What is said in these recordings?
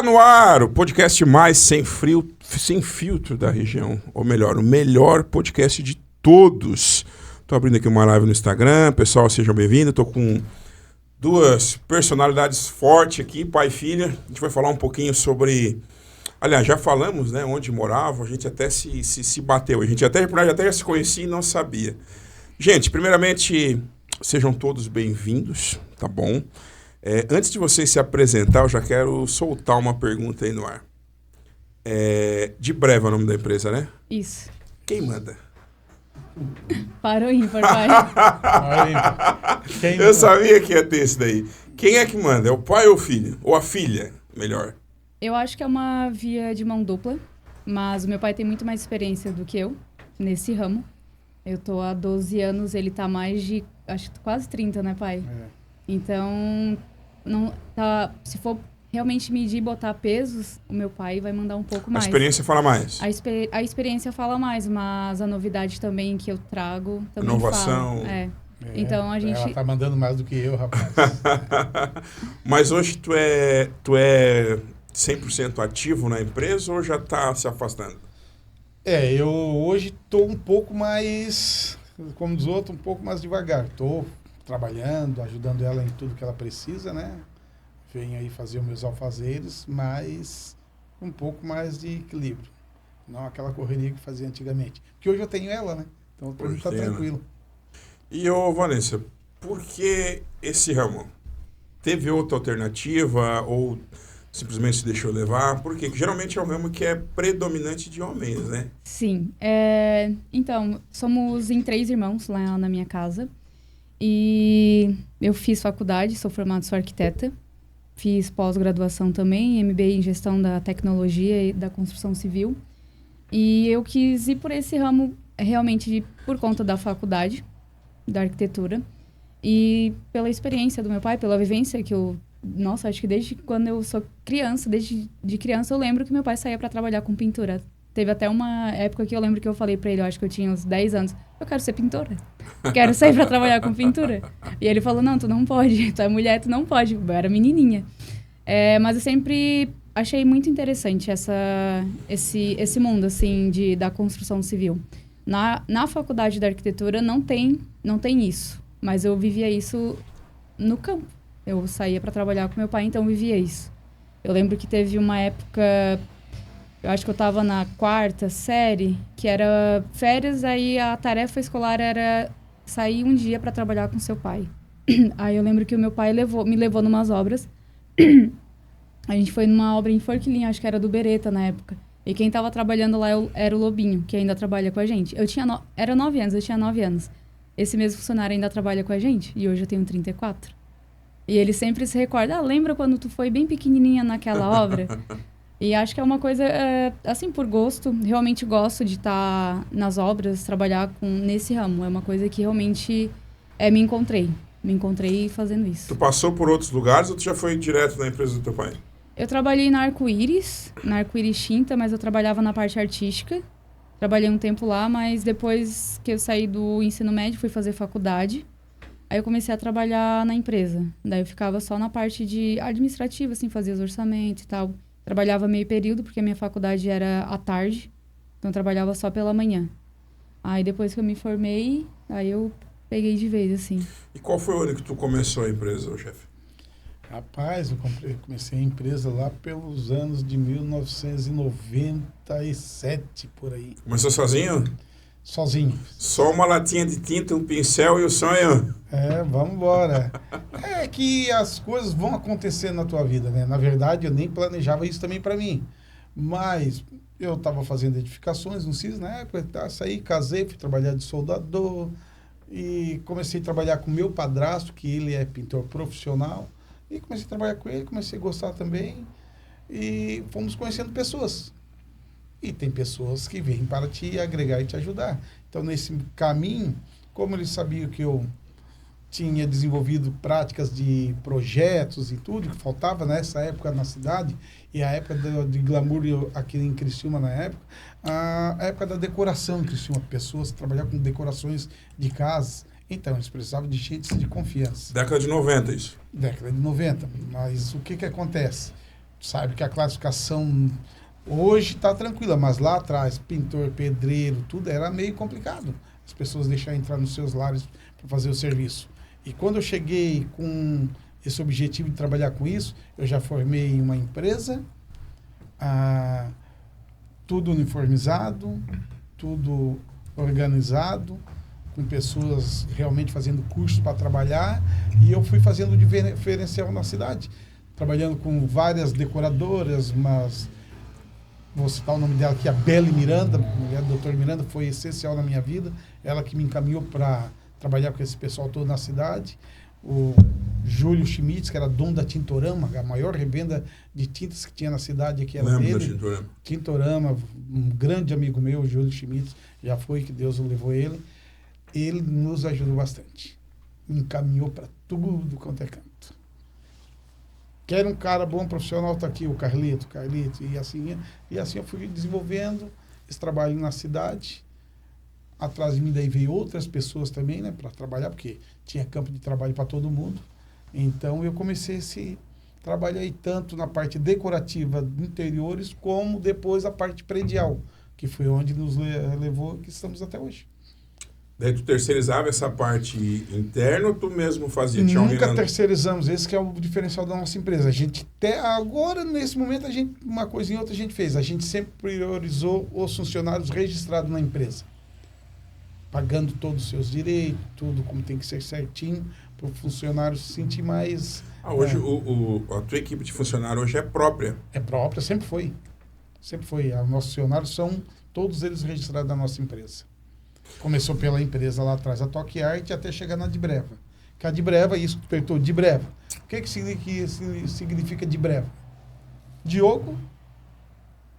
no ar o podcast mais sem filtro da região. Ou melhor, o melhor podcast de todos. Estou abrindo aqui uma live no Instagram. Pessoal, sejam bem-vindos. Estou com duas personalidades fortes aqui, pai e filha. A gente vai falar um pouquinho sobre... Aliás, já falamos, né, onde moravam. A gente até se bateu. A gente até já se conhecia e não sabia. Gente, primeiramente, sejam todos bem-vindos, tá bom? Antes de vocês se apresentar, eu já quero soltar uma pergunta aí no ar. De Breve é o nome da empresa, né? Isso. Quem manda? Para o ímpar, pai. Eu sabia que ia ter esse daí. Quem é que manda? É o pai ou o filho? Ou a filha, melhor? Eu acho que é uma via de mão dupla, mas o meu pai tem muito mais experiência do que eu nesse ramo. Eu tô há 12 anos, ele tá mais de, acho que quase 30, né, pai? Então, não, se for realmente medir e botar pesos, o meu pai vai mandar um pouco mais. A experiência fala mais. A experiência fala mais, mas a novidade também que eu trago também inovação. fala. Então a gente... Ela tá mandando mais do que eu, rapaz. Mas hoje tu é 100% ativo na empresa ou já tá se afastando? Eu hoje tô um pouco mais, como diz outro, um pouco mais devagar. Tô trabalhando, ajudando ela em tudo que ela precisa, né? Venho aí fazer os meus alfazeres, mas um pouco mais de equilíbrio. Não aquela correria que fazia antigamente. Porque hoje eu tenho ela, né? Então pra mim tá tranquilo. E, Vanessa, por que esse ramo? Teve outra alternativa ou simplesmente se deixou levar? Por quê? Porque geralmente é um ramo que é predominante de homens, né? Sim. Então, somos em 3 irmãos lá na minha casa. E eu fiz faculdade, sou arquiteta. Fiz pós-graduação também, MBA em Gestão da Tecnologia e da Construção Civil. E eu quis ir por esse ramo realmente por conta da faculdade, da arquitetura. E pela experiência do meu pai, pela vivência que eu... Nossa, acho que desde quando eu sou criança, desde criança eu lembro que meu pai saía para trabalhar com pintura. Teve até uma época que eu lembro que eu falei para ele, eu acho que eu tinha uns 10 anos, eu quero ser pintora. Quero sair para trabalhar com pintura. E ele falou, não, tu não pode, tu é mulher, tu não pode. Eu era menininha. Mas eu sempre achei muito interessante esse mundo, assim, da construção civil. Na faculdade da arquitetura não tem isso, mas eu vivia isso no campo. Eu saía para trabalhar com meu pai, então eu vivia isso. Eu lembro que teve uma época, eu acho que eu estava na 4ª série, que era férias, aí a tarefa escolar era sair um dia para trabalhar com seu pai. Aí eu lembro que o meu pai me levou numas obras. A gente foi numa obra em Forquilinha, acho que era do Beretta na época. E quem estava trabalhando lá era o Lobinho, que ainda trabalha com a gente. Era 9 anos, eu tinha 9 anos. Esse mesmo funcionário ainda trabalha com a gente, e hoje eu tenho 34. E ele sempre se recorda, lembra quando tu foi bem pequenininha naquela obra? E acho que é uma coisa, assim, por gosto. Realmente gosto de estar nas obras, trabalhar nesse ramo. É uma coisa que realmente me encontrei. Me encontrei fazendo isso. Tu passou por outros lugares ou tu já foi direto na empresa do teu pai? Eu trabalhei na Arco-Íris Tinta, mas eu trabalhava na parte artística. Trabalhei um tempo lá, mas depois que eu saí do ensino médio, fui fazer faculdade. Aí eu comecei a trabalhar na empresa. Daí eu ficava só na parte de administrativa, assim, fazia os orçamentos e tal. Trabalhava meio período, porque a minha faculdade era à tarde. Então eu trabalhava só pela manhã. Aí depois que eu me formei, aí eu peguei de vez, assim. E qual foi o ano que tu começou a empresa, chefe? Rapaz, eu comecei a empresa lá pelos anos de 1997, por aí. Começou sozinho? Sozinho. Só uma latinha de tinta, um pincel e o sonho? Vamos embora. É que as coisas vão acontecer na tua vida, né? Na verdade, eu nem planejava isso também para mim. Mas eu estava fazendo edificações no CIS na época, saí, casei, fui trabalhar de soldador e comecei a trabalhar com meu padrasto, que ele é pintor profissional. E comecei a trabalhar com ele, comecei a gostar também. E fomos conhecendo pessoas. E tem pessoas que vêm para te agregar e te ajudar. Então, nesse caminho, como eles sabiam que eu tinha desenvolvido práticas de projetos e tudo, que faltava nessa época na cidade, e a época de glamour aqui em Criciúma na época, a época da decoração em Criciúma, pessoas trabalhavam com decorações de casas. Então, eles precisavam de gente de confiança. Década de 90, isso. Década de 90. Mas o que acontece? sabe que a classificação hoje está tranquila, mas lá atrás, pintor, pedreiro, tudo era meio complicado. As pessoas deixarem entrar nos seus lares para fazer o serviço. E quando eu cheguei com esse objetivo de trabalhar com isso, eu já formei uma empresa, tudo uniformizado, tudo organizado, com pessoas realmente fazendo cursos para trabalhar, e eu fui fazendo diferencial na cidade, trabalhando com várias decoradoras, mas vou citar o nome dela aqui, a Beli Miranda, a mulher do Dr. Miranda, foi essencial na minha vida, ela que me encaminhou para trabalhar com esse pessoal todo na cidade. O Júlio Schmitz, que era dono da Tintorama, a maior revenda de tintas que tinha na cidade, que era Lembro dele. da Tintorama. Tintorama, um grande amigo meu, Júlio Schmitz, já foi, que Deus o levou ele. Ele nos ajudou bastante. Me encaminhou para tudo quanto é canto. Quer um cara bom profissional, tá aqui, o Carlito, e assim eu fui desenvolvendo esse trabalho na cidade. Atrás de mim daí veio outras pessoas também, né, para trabalhar, porque tinha campo de trabalho para todo mundo. Então eu comecei esse trabalho aí tanto na parte decorativa de interiores, como depois a parte predial, que foi onde nos levou que estamos até hoje. Daí tu terceirizava essa parte interna ou tu mesmo fazia? Nunca terceirizamos, esse que é o diferencial da nossa empresa. A gente até agora, nesse momento, uma coisa e outra a gente fez. A gente sempre priorizou os funcionários registrados na empresa, pagando todos os seus direitos, tudo como tem que ser certinho, para o funcionário se sentir mais... Hoje a tua equipe de funcionário hoje é própria? É própria, sempre foi. Sempre foi. Os nossos funcionários são todos eles registrados na nossa empresa. Começou pela empresa lá atrás, a Toque Art, até chegar na de Breva. Que a de Breva, isso perguntou, de Breva. O que significa de Breva? Diogo,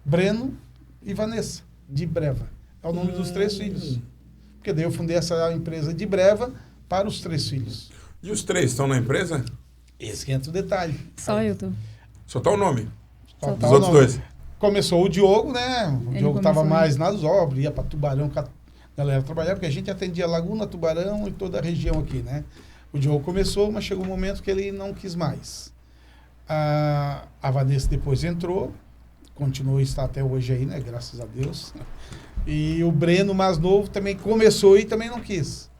Breno e Vanessa, de Breva. É o nome dos 3 filhos. Porque daí eu fundei essa empresa de Breva para os 3 filhos. E os 3 estão na empresa? Esse que entra o detalhe. Só eu tô. Só tá o nome? Só Dos outros 2? Começou o Diogo, né? O Diogo estava começou, mais nas obras, ia para Tubarão, galera trabalhava, porque a gente atendia Laguna, Tubarão e toda a região aqui, né? O Diogo começou, mas chegou um momento que ele não quis mais. A Vanessa depois entrou, continuou a estar até hoje aí, né? Graças a Deus. E o Breno, mais novo, também começou e também não quis.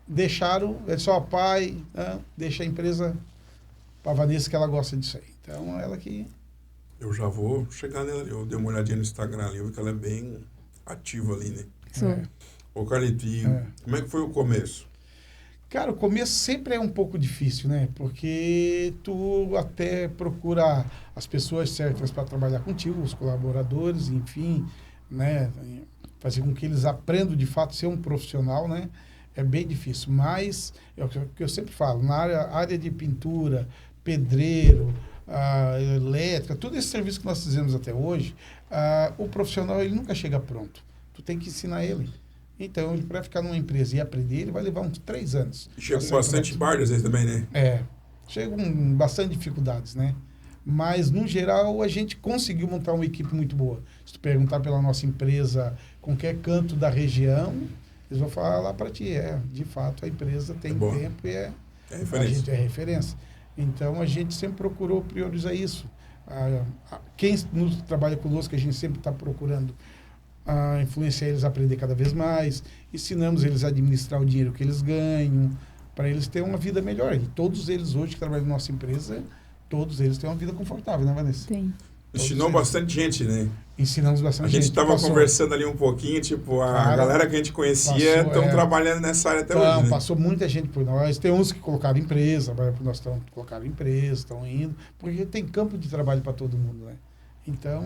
Deixaram, ele só pai, deixa a empresa para a Vanessa, que ela gosta disso aí. Então, ela que... Eu já vou chegar nela ali. Eu dei uma olhadinha no Instagram ali, eu vi que ela é bem ativa ali, né? Sou. Ô, Carlito, como é que foi o começo? Cara, o começo sempre é um pouco difícil, né? Porque tu até procura as pessoas certas para trabalhar contigo, os colaboradores, enfim, né? Fazer com que eles aprendam de fato a ser um profissional, né? É bem difícil, mas é o que eu sempre falo, na área de pintura, pedreiro, elétrica, todo esse serviço que nós fizemos até hoje, o profissional ele nunca chega pronto. Tu tem que ensinar ele. Então, para ficar numa empresa e aprender, ele vai levar uns 3 anos. E chega com bastante bardo às vezes também, né? Chega com bastante dificuldades, né? Mas, no geral, a gente conseguiu montar uma equipe muito boa. Se tu perguntar pela nossa empresa, qualquer canto da região, eles vão falar lá para ti. De fato, a empresa tem tempo e é referência. A gente é referência. Então, a gente sempre procurou priorizar isso. Quem trabalha conosco, a gente sempre está procurando influenciar eles a aprender cada vez mais, ensinamos eles a administrar o dinheiro que eles ganham, para eles terem uma vida melhor. E todos eles hoje que trabalham na nossa empresa, todos eles têm uma vida confortável, né, Vanessa? Tem. Ensinou bastante gente, né? Ensinamos bastante gente. A gente estava conversando ali um pouquinho, tipo, a galera que a gente conhecia estão trabalhando nessa área até hoje, né? Passou muita gente por nós. Tem uns que colocaram empresa, trabalham por nós, colocaram empresa, estão indo, porque tem campo de trabalho para todo mundo, né? Então...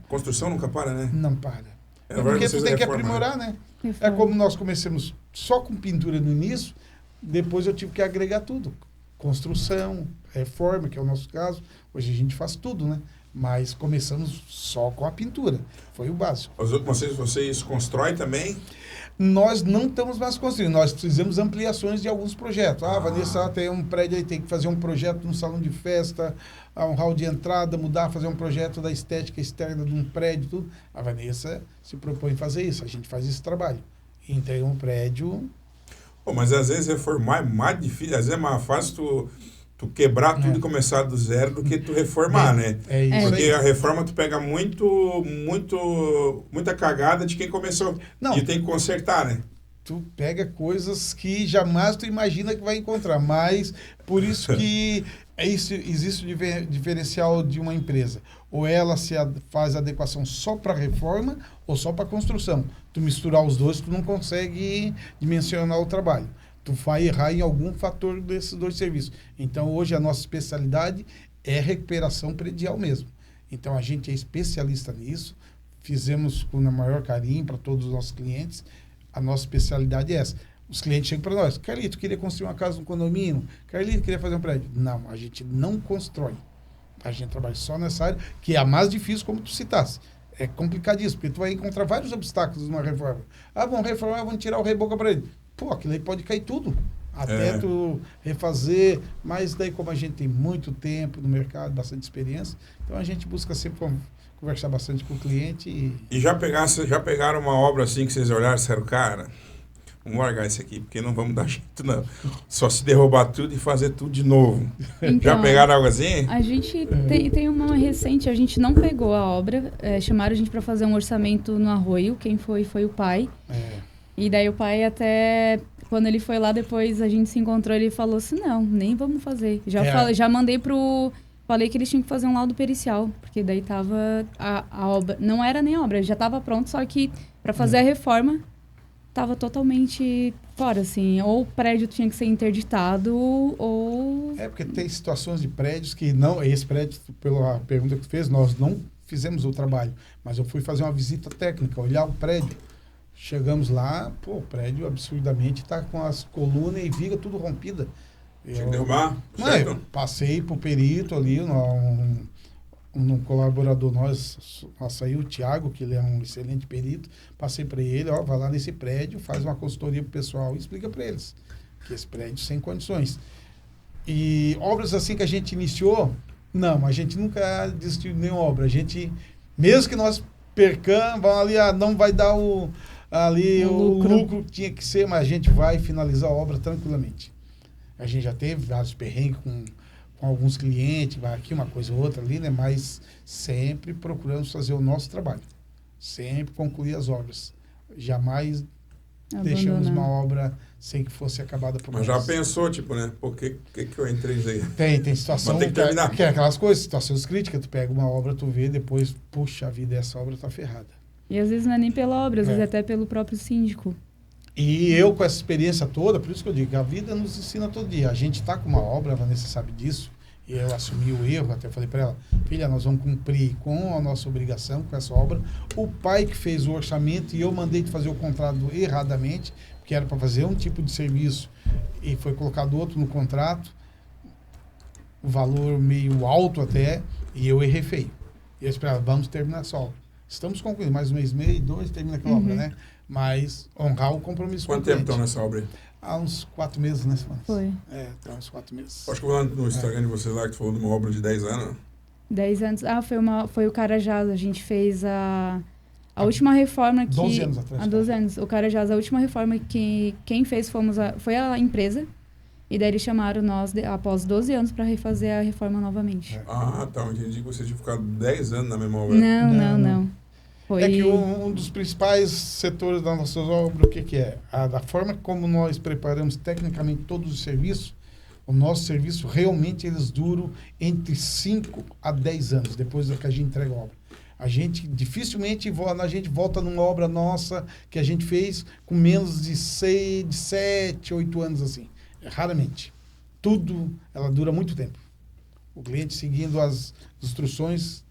Construção nunca para, né? Não para. Porque tu tem que aprimorar, né? É como nós começamos só com pintura no início, depois eu tive que agregar tudo. Construção, reforma, que é o nosso caso. Hoje a gente faz tudo, né? Mas começamos só com a pintura. Foi o básico. Vocês constroem também? Nós não estamos mais construindo. Nós fizemos ampliações de alguns projetos. Vanessa tem um prédio aí, tem que fazer um projeto num salão de festa, um hall de entrada, fazer um projeto da estética externa de um prédio, tudo. A Vanessa se propõe fazer isso. A gente faz esse trabalho. E entrega um prédio... Mas às vezes reformar é mais difícil. Às vezes é mais fácil tu tu quebrar tudo e começar do zero do que tu reformar, né? É isso Porque aí. a reforma tu pega muita cagada de quem começou. Não. E tem que consertar, né? Tu pega coisas que jamais tu imagina que vai encontrar, mas por isso que existe o diferencial de uma empresa. Ou ela faz adequação só para reforma ou só para construção. Tu misturar os dois, tu não consegue dimensionar o trabalho. Tu vai errar em algum fator desses dois serviços. Então, hoje, a nossa especialidade é recuperação predial mesmo. Então, a gente é especialista nisso. Fizemos com o maior carinho para todos os nossos clientes. A nossa especialidade é essa. Os clientes chegam para nós. Carlito, queria construir uma casa no condomínio. Carlito, queria fazer um prédio. Não, a gente não constrói. A gente trabalha só nessa área, que é a mais difícil, como tu citasse. É complicadíssimo, porque tu vai encontrar vários obstáculos numa reforma. Vamos reformar, vamos tirar o reboco para ele. Pô, aquilo aí pode cair tudo. Até tu refazer. Mas daí, como a gente tem muito tempo no mercado, bastante experiência, então a gente busca sempre conversar bastante com o cliente. E já pegaram uma obra assim que vocês olharam e disseram, cara, vamos largar isso aqui, porque não vamos dar jeito, não. Só se derrubar tudo e fazer tudo de novo. Então, já pegaram algo assim? A gente tem uma recente, a gente não pegou a obra, chamaram a gente para fazer um orçamento no Arroio, quem foi o pai. E daí o pai até, quando ele foi lá depois, a gente se encontrou, ele falou assim, não, nem vamos fazer. Já mandei falei que eles tinham que fazer um laudo pericial, porque daí tava a obra, não era nem obra, já tava pronto, só que para fazer a reforma, tava totalmente fora, assim. Ou o prédio tinha que ser interditado, ou... Porque tem situações de prédios que não... Esse prédio, pela pergunta que tu fez, nós não fizemos o trabalho. Mas eu fui fazer uma visita técnica, olhar o prédio. Chegamos lá, o prédio absurdamente está com as colunas e viga tudo rompida. Tinha que derrubar? Eu passei pro perito ali, um colaborador nosso aí, o Thiago, que ele é um excelente perito, passei para ele, vai lá nesse prédio, faz uma consultoria pro pessoal e explica para eles que esse prédio sem condições. E obras assim que a gente iniciou, não, a gente nunca desistiu de nenhuma obra. A gente, mesmo que nós percamos, vamos ali, não vai dar o lucro tinha que ser, mas a gente vai finalizar a obra tranquilamente. A gente já teve vários perrengues com alguns clientes, vai aqui uma coisa ou outra ali, né? Mas sempre procuramos fazer o nosso trabalho. Sempre concluir as obras. Jamais deixamos uma obra sem que fosse acabada por nós. Mas já pensou, tipo, né? Por que eu entrei nisso aí? Tem situação... Mas tem que terminar. Que é aquelas coisas, situações críticas. Tu pega uma obra, tu vê, depois, puxa vida, essa obra tá ferrada. E às vezes não é nem pela obra, às vezes até pelo próprio síndico. E eu, com essa experiência toda, por isso que eu digo que a vida nos ensina todo dia. A gente está com uma obra, a Vanessa sabe disso, e eu assumi o erro, até falei para ela, filha, nós vamos cumprir com a nossa obrigação com essa obra. O pai que fez o orçamento e eu mandei de fazer o contrato erradamente, porque era para fazer um tipo de serviço e foi colocado outro no contrato, o valor meio alto até, e eu errei feio. E eu esperava, vamos terminar essa obra. Estamos concluindo, mais um mês e meio, 2, termina aquela obra, né? Mas honrar o compromisso. Quanto tempo estão nessa obra aí? Há uns 4 meses, né, semana? Foi. Tem uns 4 meses. Acho que eu vou lá no Instagram de vocês lá, que tu falou de uma obra de 10 anos. 10 anos. foi o Carajás. A gente fez a última reforma que... 12 anos atrás. Há 12 anos. O Carajás, a última reforma que quem fez foi a empresa. E daí eles chamaram nós, após 12 anos, para refazer a reforma novamente. Tá. Eu entendi que vocês tinham ficado 10 anos na mesma obra. Não. Foi... É que um dos principais setores das nossas obras, o que é? Da forma como nós preparamos tecnicamente todos os serviços, o nosso serviço realmente eles duram entre 5 a 10 anos, depois que a gente entrega a obra. A gente dificilmente volta numa obra nossa que a gente fez com menos de 7, 8 anos assim. Raramente. Tudo, ela dura muito tempo. O cliente seguindo as instruções.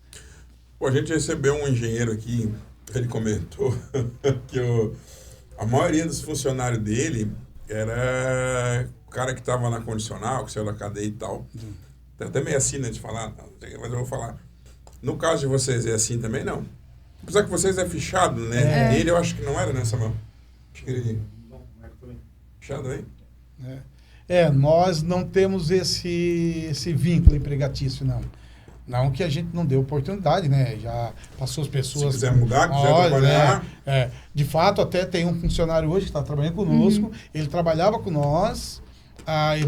A gente recebeu um engenheiro aqui, ele comentou que a maioria dos funcionários dele era o cara que estava na condicional, que saiu da cadeia e tal. Tem até meio assim, né, de falar, mas eu vou falar. No caso de vocês é assim também, não? Apesar que vocês é fichado, né? Ele eu acho que não era, né, Samuel? Acho que ele... Não, é também. Fichado aí? Nós não temos esse vínculo empregatício, não. Não que a gente não dê oportunidade, né? Já passou as pessoas... Se quiser mudar, quiser trabalhar... De fato, até tem um funcionário hoje que está trabalhando conosco. Ele trabalhava com nós,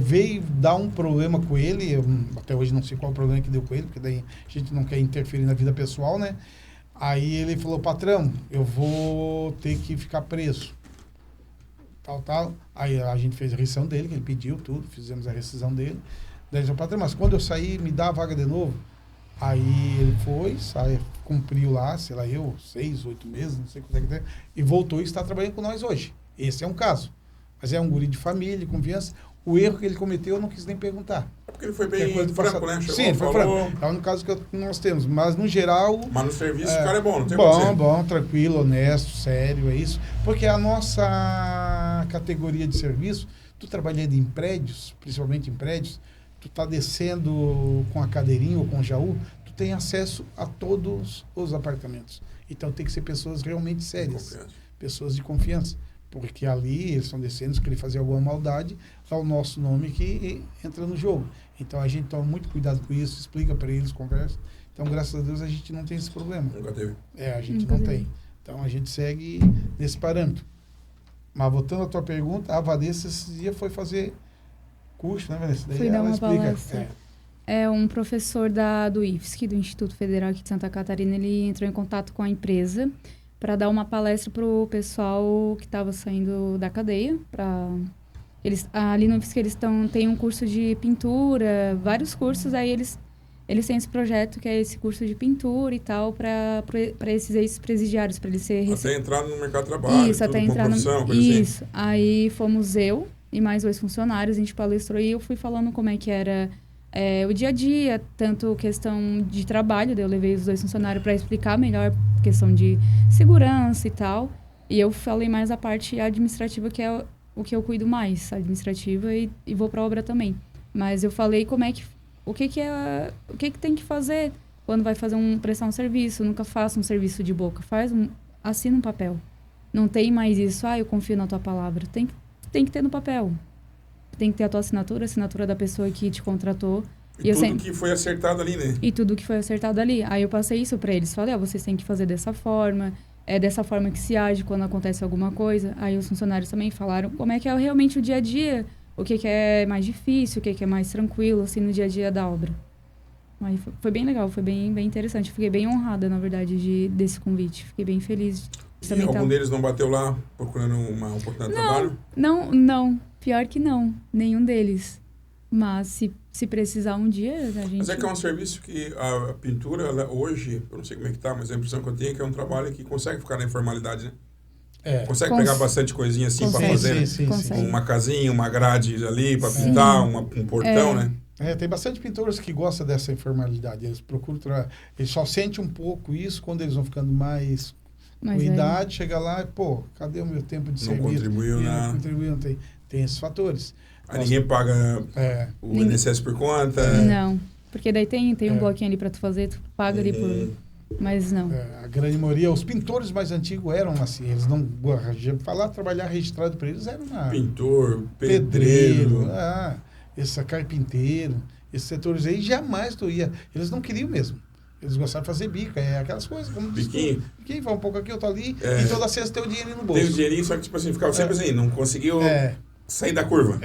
Veio dar um problema com ele, eu, até hoje não sei qual o problema que deu com ele, porque daí a gente não quer interferir na vida pessoal, né? Aí ele falou, patrão, eu vou ter que ficar preso. Tal. Aí a gente fez a rescisão dele, que ele pediu tudo, fizemos a rescisão dele. Daí ele falou, patrão, mas quando eu sair, me dá a vaga de novo. Aí ele foi, cumpriu lá, sei lá, 6, 8 meses, não sei quanto é que tem, e voltou e está trabalhando com nós hoje. Esse é um caso. Mas é um guri de família, de confiança. O erro que ele cometeu, eu não quis nem perguntar. É porque ele foi bem franco, né? Sim, ele foi franco. É o único caso que nós temos. Mas, no geral... Mas no serviço o cara é bom, não tem como bom, tranquilo, honesto, sério, é isso. Porque a nossa categoria de serviço, tu trabalhando em prédios, principalmente em prédios, tu tá descendo com a cadeirinha ou com o jaú, tu tem acesso a todos os apartamentos. Então, tem que ser pessoas realmente sérias. Pessoas de confiança. Porque ali eles estão descendo, se querer fazer alguma maldade, é o nosso nome que entra no jogo. Então a gente toma muito cuidado com isso, explica para eles, conversa. Então, graças a Deus, a gente não tem esse problema. Nunca teve. A gente não tem. Então a gente segue nesse parâmetro. Mas voltando à tua pergunta, a Vanessa esse dia foi fazer curso, né, Vanessa? Daí fui dar uma explica. palestra. É um professor do IFSC, do Instituto Federal aqui de Santa Catarina, ele entrou em contato com a empresa para dar uma palestra para o pessoal que estava saindo da cadeia. Ali no IFSC eles têm um curso de pintura, vários cursos, aí eles têm esse projeto que é esse curso de pintura e tal, para esses ex-presidiários, para eles serem... Até entrar no mercado de trabalho, isso, até entrar isso. Assim. Aí fomos eu e mais 2 funcionários, a gente palestrou e eu fui falando como é que era o dia a dia, tanto questão de trabalho, daí eu levei os 2 funcionários para explicar melhor questão de segurança e tal, e eu falei mais a parte administrativa, que é o que eu cuido mais, administrativa, e vou para a obra também. Mas eu falei o que tem que fazer quando vai prestar um serviço. Nunca faça um serviço de boca, assina um papel. Não tem mais isso, eu confio na tua palavra. Tem que ter no papel. Tem que ter a tua assinatura, a assinatura da pessoa que te contratou. E tudo que foi acertado ali, né? E tudo que foi acertado ali. Aí eu passei isso para eles. Falei, vocês têm que fazer dessa forma. É dessa forma que se age quando acontece alguma coisa. Aí os funcionários também falaram como é que é realmente o dia a dia. O que é mais difícil, o que é mais tranquilo, assim, no dia a dia da obra. Aí foi bem legal, foi bem interessante. Fiquei bem honrada, na verdade, desse convite. Fiquei bem feliz. E algum deles não bateu lá procurando uma oportunidade de trabalho? Não. Pior que não. Nenhum deles. Mas se precisar um dia, a gente... Mas é que é um serviço que a pintura, hoje, eu não sei como é que tá, mas a impressão que eu tenho é que é um trabalho que consegue ficar na informalidade, né? Consegue pegar bastante coisinha assim para fazer, sim. Uma casinha, uma grade ali para pintar, um portão, né? Tem bastante pintores que gostam dessa informalidade. Eles procuram... Eles só sentem um pouco isso quando eles vão ficando mais com idade, chega lá e, cadê o meu tempo de serviço? Não contribuiu, não tem. Tem esses fatores. Aí ninguém paga o INSS por conta? Não, porque daí tem um bloquinho ali para tu fazer, tu paga ali por... Mas não. A grande maioria, os pintores mais antigos eram assim, eles não... trabalhar registrado para eles era uma... Pintor, pedreiro. Esse carpinteiro, esses setores aí jamais tu ia... Eles não queriam mesmo. Eles gostavam de fazer bica, aquelas coisas. Como biquinho? Biquinho, vai um pouco aqui, outro ali, e toda sexta tem o dinheirinho no bolso. Tem o dinheirinho, só que tipo assim, ficava sempre assim, não conseguiu sair da curva.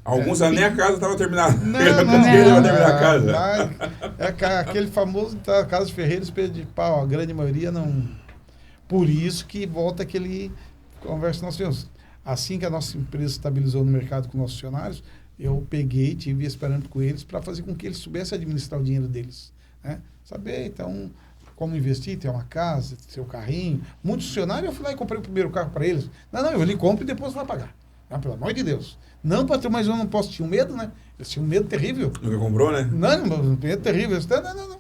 Alguns nem a casa estava terminada. Não terminar a casa. Aquele famoso Casa de Ferreira, espelho de pau, a grande maioria não... Por isso que volta aquele conversa que nós tivemos. Assim que a nossa empresa estabilizou no mercado com nossos funcionários, eu peguei, tive esperando com eles para fazer com que eles soubessem administrar o dinheiro deles. Né? Saber, então, como investir, ter uma casa, ter seu carrinho. Muitos funcionários, eu fui lá e comprei o primeiro carro para eles. Não, eu lhe compro e depois vai pagar. Não, pelo amor de Deus. Não, patrão, mas eu não posso. Tinha um medo, né? Eles tinham um medo terrível. Nunca comprou, né? Não, medo terrível. Eles, não.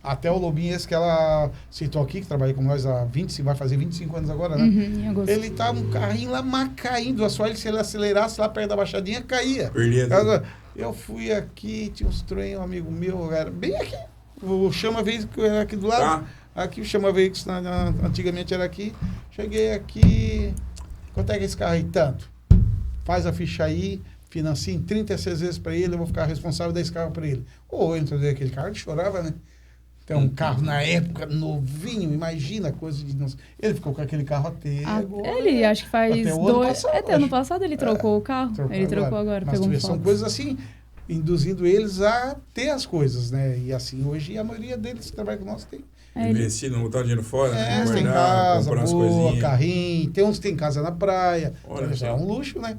Até o Lobinho esse que ela citou aqui, que trabalha com nós há vai fazer 25 anos agora, né? Em agosto. Ele tava um carrinho lá, caindo. A sua se ele acelerasse lá perto da baixadinha, caía. Perdia. Eu fui aqui, tinha uns trem, um amigo meu, era bem aqui. O Chama veio era aqui do lado. Aqui o Chama veio, antigamente era aqui. Cheguei aqui. Quanto é que esse carro aí? Tanto. Faz a ficha aí, financia em 36 vezes para ele, eu vou ficar responsável desse carro para ele. Eu entrei naquele carro, ele chorava, né? Tem um carro na época novinho, imagina, coisa de... Ele ficou com aquele carro até agora. Ele acho que faz até o ano passado, até ano passado ele trocou o carro. Ele trocou agora, mas pegou um são Fox. coisas assim, induzindo eles a ter as coisas, né? E assim, hoje a maioria deles que trabalham com nós tem. Investir, não botar o dinheiro fora, né? Tem Guardar, casa, comprar as boa, coisinhas. carrinho, tem uns que tem casa na praia. Olha Então, só. é um luxo, né?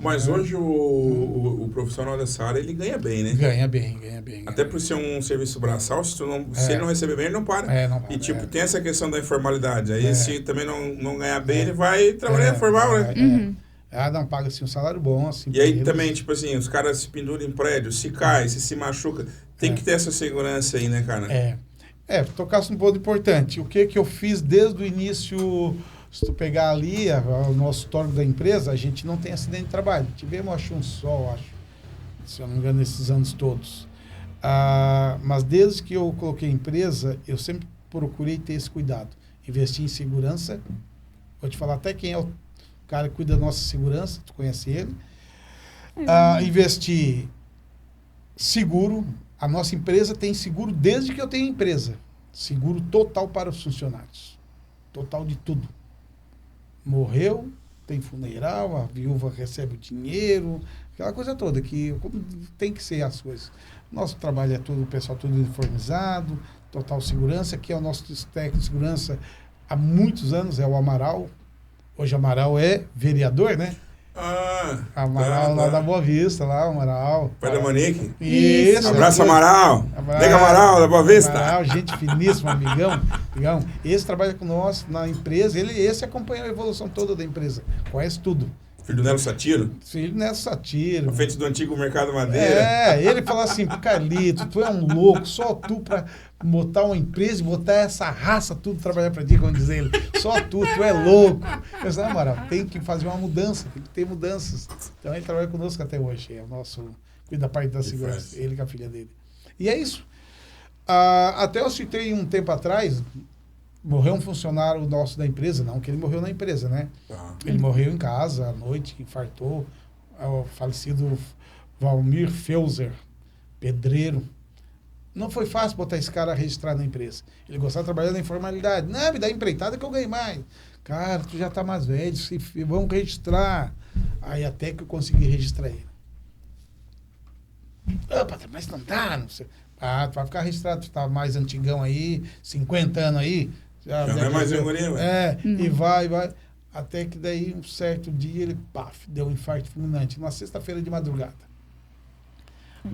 Mas hoje o profissional dessa área, ele ganha bem, né? Ganha bem. Até por ser um serviço braçal, se ele não receber bem, ele não para. Não para. E tipo, tem essa questão da informalidade. Aí se também não ganhar bem, ele vai trabalhar informal, né? Não paga assim um salário bom, assim. E aí também, tipo assim, os caras se penduram em prédio, se cai, se machuca. Tem que ter essa segurança aí, né, cara? Tocasse um ponto importante. O que eu fiz desde o início, se tu pegar ali o nosso histórico da empresa, a gente não tem acidente de trabalho. Tivemos, acho, um só, se eu não me engano, nesses anos todos. Mas desde que eu coloquei a empresa, eu sempre procurei ter esse cuidado. Investir em segurança. Vou te falar até quem é o cara que cuida da nossa segurança, tu conhece ele. Investir seguro. A nossa empresa tem seguro desde que eu tenho empresa. Seguro total para os funcionários. Total de tudo. Morreu, tem funeral, a viúva recebe o dinheiro, aquela coisa toda, que tem que ser as coisas. Nosso trabalho é todo, o pessoal todo uniformizado, total segurança, que é o nosso técnico de segurança há muitos anos, é o Amaral. Hoje o Amaral é vereador, né? Amaral lá da Boa Vista, lá, o Amaral. Pai da Monique? Isso. Abraço, Amaral. Nega Amaral, da Boa Vista. Amaral, gente finíssima, amigão. Esse trabalha com nós na empresa, esse acompanha a evolução toda da empresa, conhece tudo. Filho do Nelo Satiro? Filho do Nelo Satiro. À frente do antigo Mercado Madeira. Ele fala assim, Carlito, tu é um louco, só tu pra botar uma empresa e botar essa raça tudo trabalhar pra ti, como diz ele. Só tu é louco. Eu disse, Amaral, tem que fazer uma mudança, tem que ter mudanças. Então ele trabalha conosco até hoje, é o nosso, cuida da parte da segurança, ele com a filha dele. E é isso. Até eu citei um tempo atrás, morreu um funcionário nosso da empresa, não que ele morreu na empresa, né? Ele morreu em casa à noite, infartou. O falecido Valmir Feuser, pedreiro. Não foi fácil botar esse cara registrado na empresa. Ele gostava de trabalhar na informalidade. Não, me dá empreitada que eu ganho mais. Cara, tu já tá mais velho, vamos registrar. Aí até que eu consegui registrar ele. Mas não dá, não sei. Tu vai ficar registrado, tu tá mais antigão aí, 50 anos aí. Já não é mais um guri, e vai. Até que daí, um certo dia, ele, deu um infarto fulminante. Numa sexta-feira de madrugada.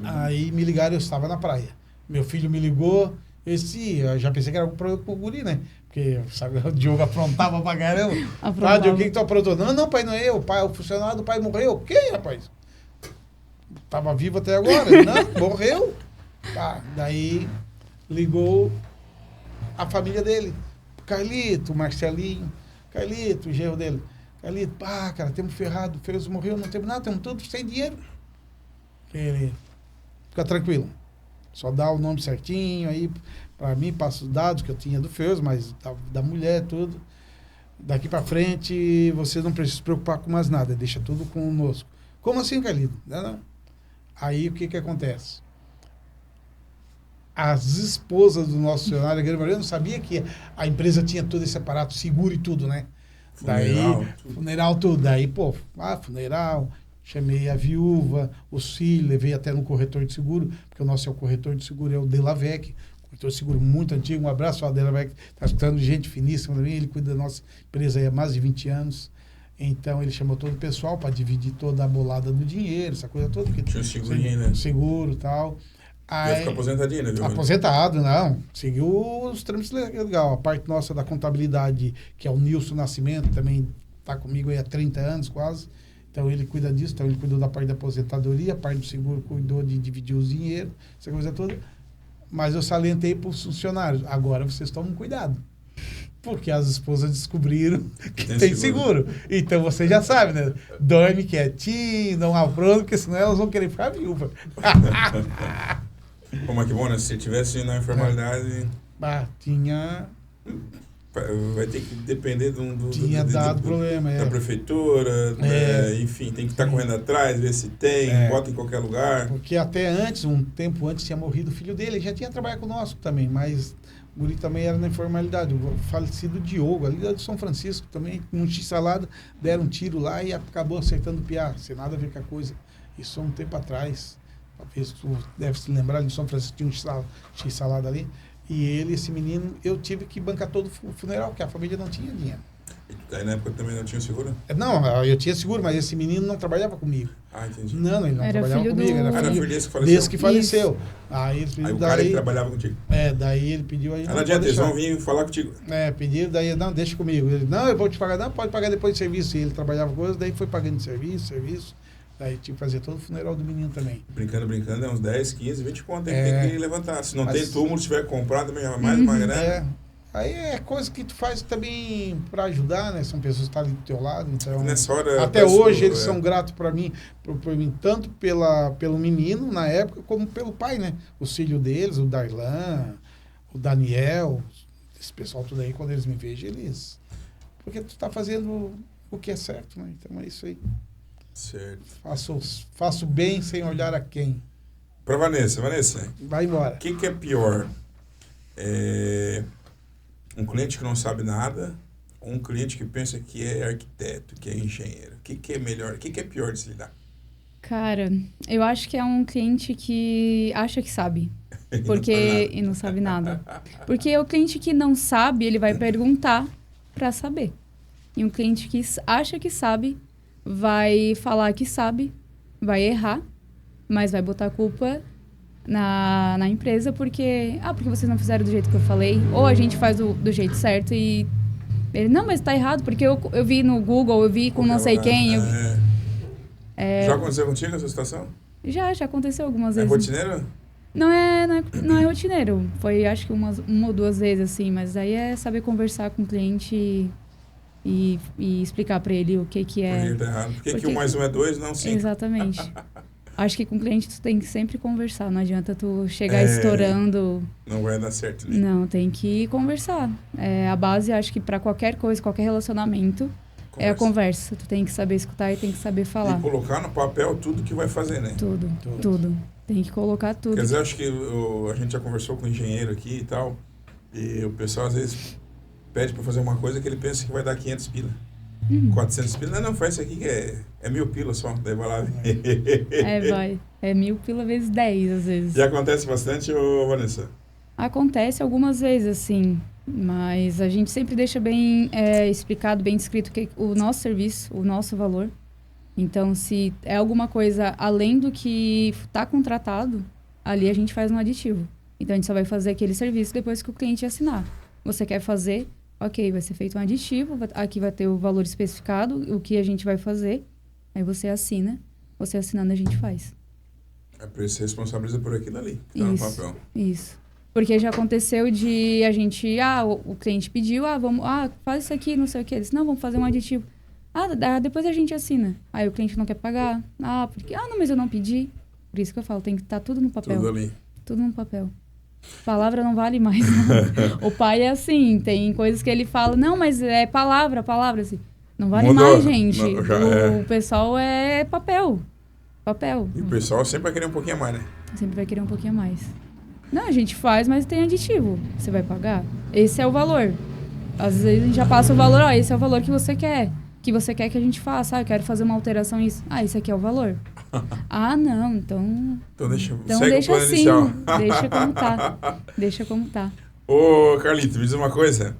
Aí me ligaram, eu estava na praia. Meu filho me ligou, eu já pensei que era algum produto pro guri, né? Porque, sabe, o Diogo aprontava pra caramba. Diogo, o que tu aprontou? Não, pai, não é eu. O funcionário do pai morreu. O quê, rapaz? Tava vivo até agora. Não, morreu. Daí ligou a família dele. Carlito, Marcelinho. Carlito, o genro dele. Carlito, cara, temos ferrado. O Feus morreu, não temos nada, temos tudo sem dinheiro. Ele, fica tranquilo. Só dá o nome certinho aí, para mim, passa os dados que eu tinha do Feus, mas da mulher, tudo. Daqui para frente, você não precisa se preocupar com mais nada, deixa tudo conosco. Como assim, Carlito? Não. Aí, o que acontece? As esposas do nosso funcionário, eu não sabia que a empresa tinha todo esse aparato, seguro e tudo, né? Funeral, tudo. Daí, funeral... Chamei a viúva, os filhos, levei até no corretor de seguro, porque o nosso é o corretor de seguro, é o Delavec, corretor de seguro muito antigo. Um abraço ao Delavec, está escutando, gente finíssima também, ele cuida da nossa empresa aí há mais de 20 anos. Então, ele chamou todo o pessoal para dividir toda a bolada do dinheiro, essa coisa toda. Tinha um segurinho, né? Seguro e tal. Aí, fica aposentadinho, né? Aposentado, não. Seguiu os trâmites legal. A parte nossa da contabilidade, que é o Nilson Nascimento, também está comigo aí há 30 anos quase. Então, ele cuida disso. Então, ele cuidou da parte da aposentadoria, a parte do seguro cuidou de dividir os dinheiros, essa coisa toda. Mas eu salientei para os funcionários. Agora, vocês tomam cuidado. Porque as esposas descobriram que tem seguro. Então, você já sabe, né? Dorme quietinho, não apronta, porque senão elas vão querer ficar viúva. Como é que bom, né? Se tivesse na informalidade... Tinha... vai ter que depender Tinha dado problema, da prefeitura, enfim, tem que estar correndo atrás, ver se tem, bota em qualquer lugar. Porque até antes, um tempo antes, tinha morrido o filho dele, ele já tinha trabalhado conosco também, mas o guri também era na informalidade. O falecido Diogo, ali de São Francisco, também, num x-salada, deram um tiro lá e acabou acertando o piá, sem nada a ver com a coisa. Isso há um tempo atrás. Talvez tu deve se lembrar, de São Francisco tinha um x-salada ali. E ele, esse menino, eu tive que bancar todo o funeral, porque a família não tinha dinheiro. E aí na época também não tinha seguro? Não, eu tinha seguro, mas esse menino não trabalhava comigo. Ah, entendi. Não, ele não Era trabalhava filho comigo. do... Era filho desse que faleceu. desse que faleceu. Aí o cara que trabalhava contigo. Daí ele pediu aí. Não adianta, eles vão vir falar contigo. Pediram, daí, não, deixa comigo. Ele, não, eu vou te pagar, não, pode pagar depois de serviço. E ele trabalhava coisas, daí foi pagando de serviço. Daí tive que fazer todo o funeral do menino também. Brincando, é uns 10, 15, 20 conto tem que levantar. Se não tem túmulo, se tiver comprado, também é mais uma grana. Aí é coisa que tu faz também para ajudar, né? São pessoas que estão ali do teu lado. Então, nessa hora, até hoje eles são gratos para mim, por mim, tanto pelo menino na época, como pelo pai, né? O filho deles, o Darlan, o Daniel, esse pessoal tudo aí, quando eles me vejam, eles... Porque tu tá fazendo o que é certo, né? Então é isso aí. Certo. Faço bem sem olhar a quem. Para Vanessa, vai embora. O que é pior? Um cliente que não sabe nada ou um cliente que pensa que é arquiteto, que é engenheiro? O que é melhor? O que é pior de se lidar? Cara, eu acho que é um cliente que acha que sabe. E não sabe nada. Porque o cliente que não sabe, ele vai perguntar para saber. E um cliente que acha que sabe, vai falar que sabe, vai errar, mas vai botar a culpa na empresa porque vocês não fizeram do jeito que eu falei, ou a gente faz do jeito certo e ele, não, mas tá errado, porque eu vi no Google, eu vi com não sei quem. Já aconteceu contigo essa situação? Já aconteceu algumas vezes. É rotineiro? Não é rotineiro, foi acho que uma ou duas vezes assim, mas aí é saber conversar com o cliente e explicar para ele o que é. Por que tá errado? Por que 1 mais 1 é 2, não 5? Exatamente. Acho que com o cliente tu tem que sempre conversar. Não adianta tu chegar estourando. Não vai dar certo. Né? Não, tem que conversar. A base, acho que para qualquer coisa, qualquer relacionamento, é a conversa. Tu tem que saber escutar e tem que saber falar. E colocar no papel tudo que vai fazer, né? Tudo. Tem que colocar tudo. Quer dizer, acho que a gente já conversou com um engenheiro aqui e tal, e o pessoal às vezes pede para fazer uma coisa que ele pensa que vai dar 500 pila. 400 pila. Não, faz isso aqui que é 1.000 pila só. Daí vai lá. Vai. É 1.000 pila vezes 10, às vezes. E acontece bastante, Vanessa? Acontece algumas vezes, assim. Mas a gente sempre deixa bem explicado, bem descrito o nosso serviço, o nosso valor. Então, se é alguma coisa além do que está contratado, ali a gente faz um aditivo. Então, a gente só vai fazer aquele serviço depois que o cliente assinar. Você quer fazer... Ok, vai ser feito um aditivo, aqui vai ter o valor especificado, o que a gente vai fazer, aí você assina, você assinando a gente faz. A empresa se responsabiliza por aquilo ali, que tá no papel. Isso. Porque já aconteceu de a gente, o cliente pediu, faz isso aqui, não sei o que, eles, não, vamos fazer um aditivo. Depois a gente assina. Aí o cliente não quer pagar, não, mas eu não pedi. Por isso que eu falo, tem que estar tudo no papel. Tudo ali. Tudo no papel. Palavra não vale mais, não. O pai é assim, tem coisas que ele fala, não, mas é palavra, assim. Não vale mais, gente. O pessoal é papel. E o pessoal sempre vai querer um pouquinho a mais, né? Sempre vai querer um pouquinho a mais. Não, a gente faz, mas tem aditivo. Você vai pagar. Esse é o valor. Às vezes a gente já passa o valor, esse é o valor que você quer. Que você quer que a gente faça. Eu quero fazer uma alteração isso. Esse aqui é o valor. Não, então... Então deixa assim, inicial. Deixa como tá. Ô, Carlito, me diz uma coisa.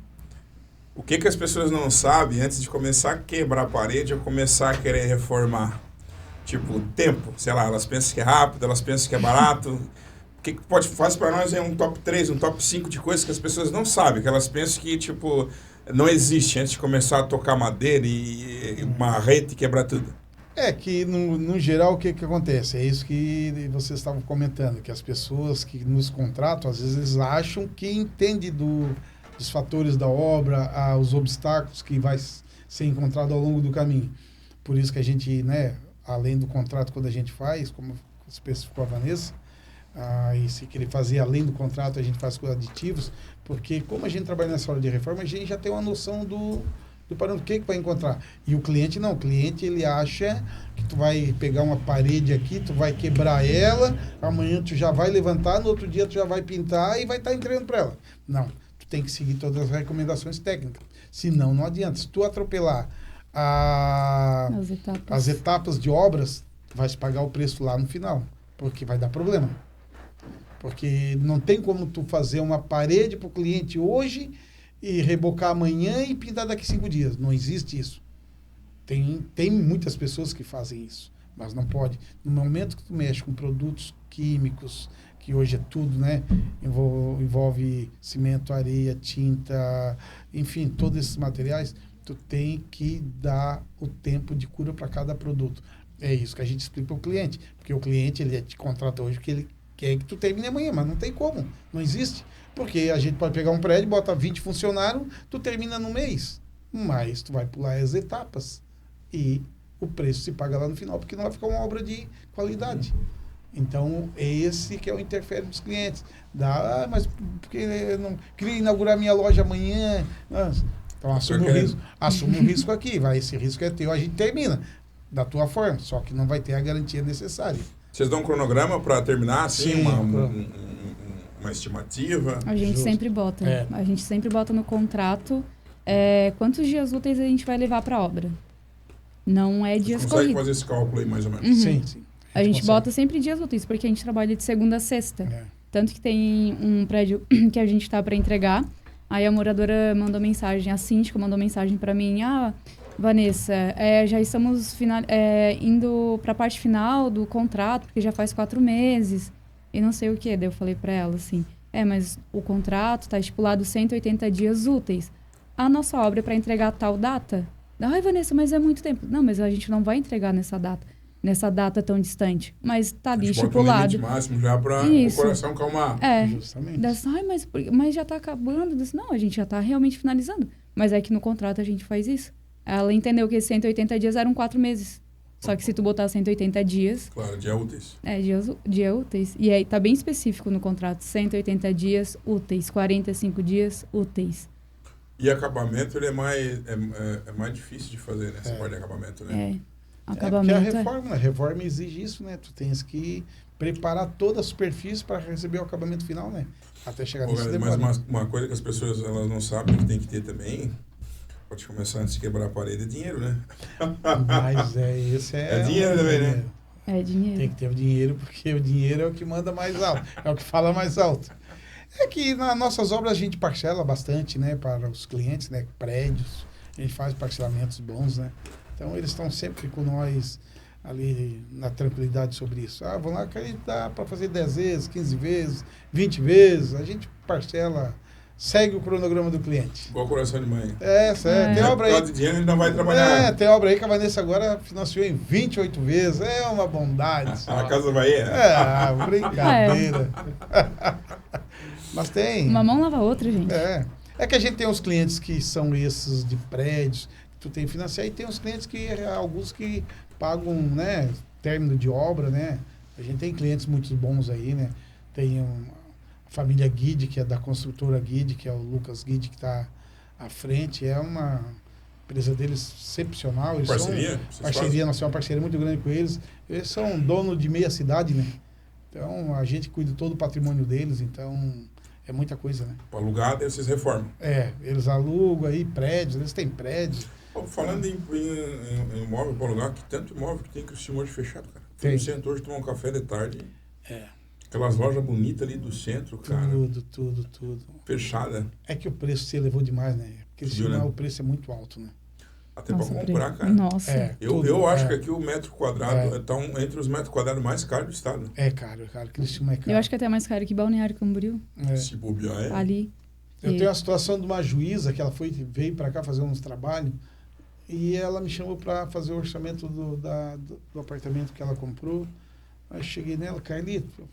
O que as pessoas não sabem antes de começar a quebrar a parede ou começar a querer reformar? Tipo, tempo. Sei lá, elas pensam que é rápido, elas pensam que é barato. O que faz para nós é um top 3, um top 5 de coisas que as pessoas não sabem. Que elas pensam que, tipo, não existe antes de começar a tocar madeira e marrete e quebrar tudo. Que, no geral, o que acontece? É isso que vocês estavam comentando, que as pessoas que nos contratam, às vezes, eles acham que entende dos fatores da obra, os obstáculos que vai ser encontrado ao longo do caminho. Por isso que a gente, além do contrato, quando a gente faz, como especificou a Vanessa, E se querer fazer além do contrato, a gente faz com aditivos, porque como a gente trabalha nessa hora de reforma, a gente já tem uma noção do parâmetro, o que vai encontrar. E o cliente não, o cliente ele acha que tu vai pegar uma parede aqui, tu vai quebrar ela, amanhã tu já vai levantar, no outro dia tu já vai pintar e vai estar entregando para ela. Não, tu tem que seguir todas as recomendações técnicas, senão não adianta. Se tu atropelar as etapas de obras, tu vai pagar o preço lá no final, porque vai dar problema. Porque não tem como tu fazer uma parede para o cliente hoje e rebocar amanhã e pintar daqui 5 dias. Não existe isso. Tem muitas pessoas que fazem isso, mas não pode. No momento que tu mexe com produtos químicos, que hoje é tudo, né? Envolve cimento, areia, tinta, enfim, todos esses materiais, tu tem que dar o tempo de cura para cada produto. É isso que a gente explica para o cliente, porque o cliente ele te contrata hoje porque ele quer que tu termine amanhã, mas não tem como, não existe. Porque a gente pode pegar um prédio, bota 20 funcionários, tu termina no mês, mas tu vai pular as etapas e o preço se paga lá no final, porque não vai ficar uma obra de qualidade. Então, é esse que é o interfere dos clientes. Mas porque eu não queria inaugurar minha loja amanhã. Então, assume o risco aqui, esse risco é teu, a gente termina da tua forma, só que não vai ter a garantia necessária. Vocês dão um cronograma para terminar, assim, Sim, uma estimativa? A gente sempre bota. A gente sempre bota no contrato quantos dias úteis a gente vai levar para a obra. Não é dias corridos. Você consegue fazer esse cálculo aí, mais ou menos? Uhum. Sim. A gente bota sempre dias úteis, porque a gente trabalha de segunda a sexta. Tanto que tem um prédio que a gente está para entregar, aí a moradora mandou mensagem, a síndica mandou mensagem para mim, Vanessa, já estamos indo para a parte final do contrato, porque já faz 4 meses, e não sei o quê. Daí eu falei para ela assim, mas o contrato está estipulado 180 dias úteis. A nossa obra é para entregar a tal data? Ai, Vanessa, mas é muito tempo. Não, mas a gente não vai entregar nessa data tão distante. Mas está ali estipulado. Um limite máximo já para o coração calmar. Justamente. Mas já está acabando. Não, a gente já está realmente finalizando. Mas é que no contrato a gente faz isso. Ela entendeu que 180 dias eram 4 meses. Só que se tu botar 180 dias... Claro, dia úteis. Dia úteis. E aí tá bem específico no contrato. 180 dias úteis, 45 dias úteis. E acabamento, ele é mais difícil de fazer, né? Essa parte de acabamento, né? Acabamento. Porque a reforma exige isso, né? Tu tens que preparar toda a superfície para receber o acabamento final, né? Até chegar nesse demora. Mas uma coisa que as pessoas elas não sabem que tem que ter também... Pode começar antes de quebrar a parede, é dinheiro, né? Mas esse é dinheiro também, né? É dinheiro. Tem que ter o dinheiro, porque o dinheiro é o que manda mais alto, é o que fala mais alto. É que nas nossas obras a gente parcela bastante, né, para os clientes, né, prédios, a gente faz parcelamentos bons, né? Então eles estão sempre com nós ali na tranquilidade sobre isso. Vamos lá, que a gente dá para fazer 10 vezes, 15 vezes, 20 vezes, a gente parcela... Segue o cronograma do cliente. Igual coração de mãe. Tem obra aí. Por causa de dinheiro a gente não vai trabalhar. Tem obra aí que a Vanessa agora financiou em 28 vezes. É uma bondade. A Casa Bahia? Brincadeira. Mas tem. Uma mão lava a outra, gente. É que a gente tem os clientes que são esses de prédios, que tu tem que financiar, e tem os clientes alguns que pagam, né, término de obra, né? A gente tem clientes muito bons aí, né? Tem família Guide, que é da construtora Guide, que é o Lucas Guide, que está à frente. É uma empresa deles excepcional. Eles parceria, nós temos uma parceria muito grande com eles. Eles são dono de meia cidade, né? Então, a gente cuida de todo o patrimônio deles, então é muita coisa, né? Para alugar, daí vocês reformam. Eles alugam aí prédios, eles têm prédios. Falando em imóvel para alugar, que tanto imóvel que tem que o senhor hoje fechado, cara. Tem. No centro hoje tomar um café de tarde. Aquelas lojas bonitas ali do centro, cara. Tudo. Fechada. É que o preço se elevou demais, né? Porque né? O preço é muito alto, né? Até para comprar, cara. Nossa. Eu acho que aqui o metro quadrado está entre os metros quadrados mais caros do estado. É caro. Criciúma é caro. Eu acho que até mais caro que Balneário Camboriú. Se bobear, Ali. Eu tenho a situação de uma juíza que ela veio para cá fazer uns trabalhos e ela me chamou para fazer o orçamento do apartamento que ela comprou. Aí cheguei nela, Carlito,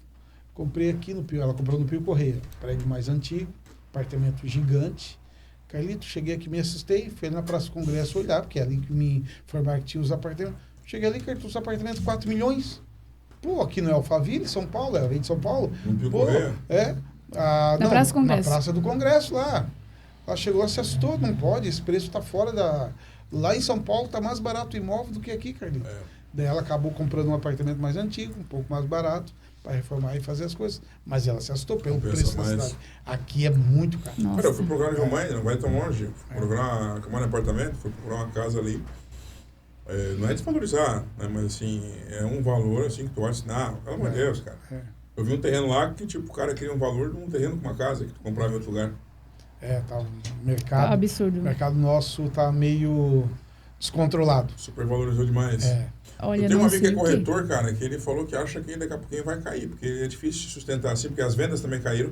comprei aqui no Pio. Ela comprou no Pio Correia, prédio mais antigo, apartamento gigante. Carlito, cheguei aqui, me assustei, fui na Praça do Congresso olhar, porque é ali que me informaram que tinha os apartamentos. Cheguei ali, Carlito, os apartamentos 4 milhões. Pô, aqui no Alphaville, São Paulo, ela vem de São Paulo. Não viu Pô, correr? não, Praça do Congresso. Na Praça do Congresso, lá. Ela chegou, se assustou, não pode, esse preço tá fora da... Lá em São Paulo tá mais barato o imóvel do que aqui, Carlinhos. Daí ela acabou comprando um apartamento mais antigo, um pouco mais barato, para reformar e fazer as coisas. Mas ela se assustou pelo preço da cidade. Aqui é muito caro. Nossa. Cara, eu fui procurar em Rio Mãe, não vai tão longe. Fui procurar um apartamento, fui procurar uma casa ali. Não é desvalorizar, né? Mas assim, é um valor assim que tu olha assim, pelo amor de Deus, cara. Eu vi um terreno lá que tipo, o cara queria um valor de um terreno com uma casa que tu comprava em outro lugar. Tá, o mercado... Tá absurdo. O mercado nosso tá meio descontrolado. Supervalorizou demais. Olha, Eu tenho um não amigo que é sei o corretor, cara, que ele falou que acha que daqui a pouquinho vai cair, porque é difícil de sustentar assim, porque as vendas também caíram.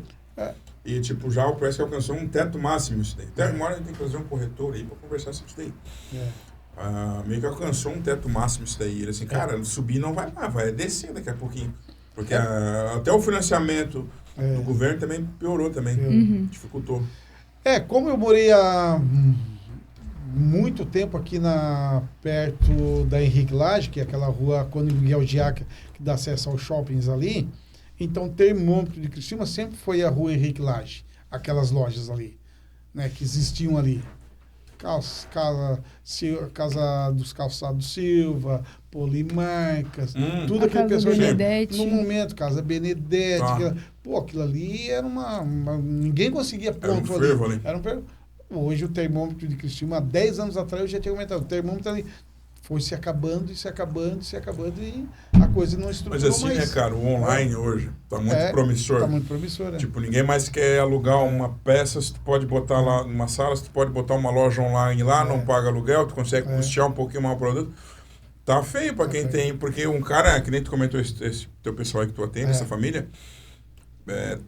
E, tipo, já parece que alcançou um teto máximo isso daí. Até uma hora a gente tem que fazer um corretor aí pra conversar sobre isso daí. Meio que alcançou um teto máximo isso daí. Ele assim, cara, subir não vai lá, vai descer daqui a pouquinho. Porque até o financiamento do governo também piorou também. Dificultou. Como eu morei há muito tempo aqui perto da Henrique Lage, que é aquela rua Cônigo Miguel Giaca, que dá acesso aos shoppings ali, então Termômetro de Criciúma sempre foi a rua Henrique Lage, aquelas lojas ali, né, que existiam ali. Casa dos Calçados Silva, Polimarcas, tudo aquele pessoal. No momento, Casa Benedete. Aquilo ali era ninguém conseguia ponto ali. Hoje o Termômetro de Criciúma, há 10 anos atrás, eu já tinha comentado, o termômetro ali foi se acabando e a coisa não estruturou mais. Mas assim, né, cara, o online hoje tá muito promissor. Tá muito promissor, Tipo, ninguém mais quer alugar uma peça, se tu pode botar lá numa sala, se tu pode botar uma loja online lá, não paga aluguel, tu consegue custear um pouquinho mais o produto. Tá feio pra quem tem, porque um cara, que nem tu comentou, esse teu pessoal aí que tu atende, essa família,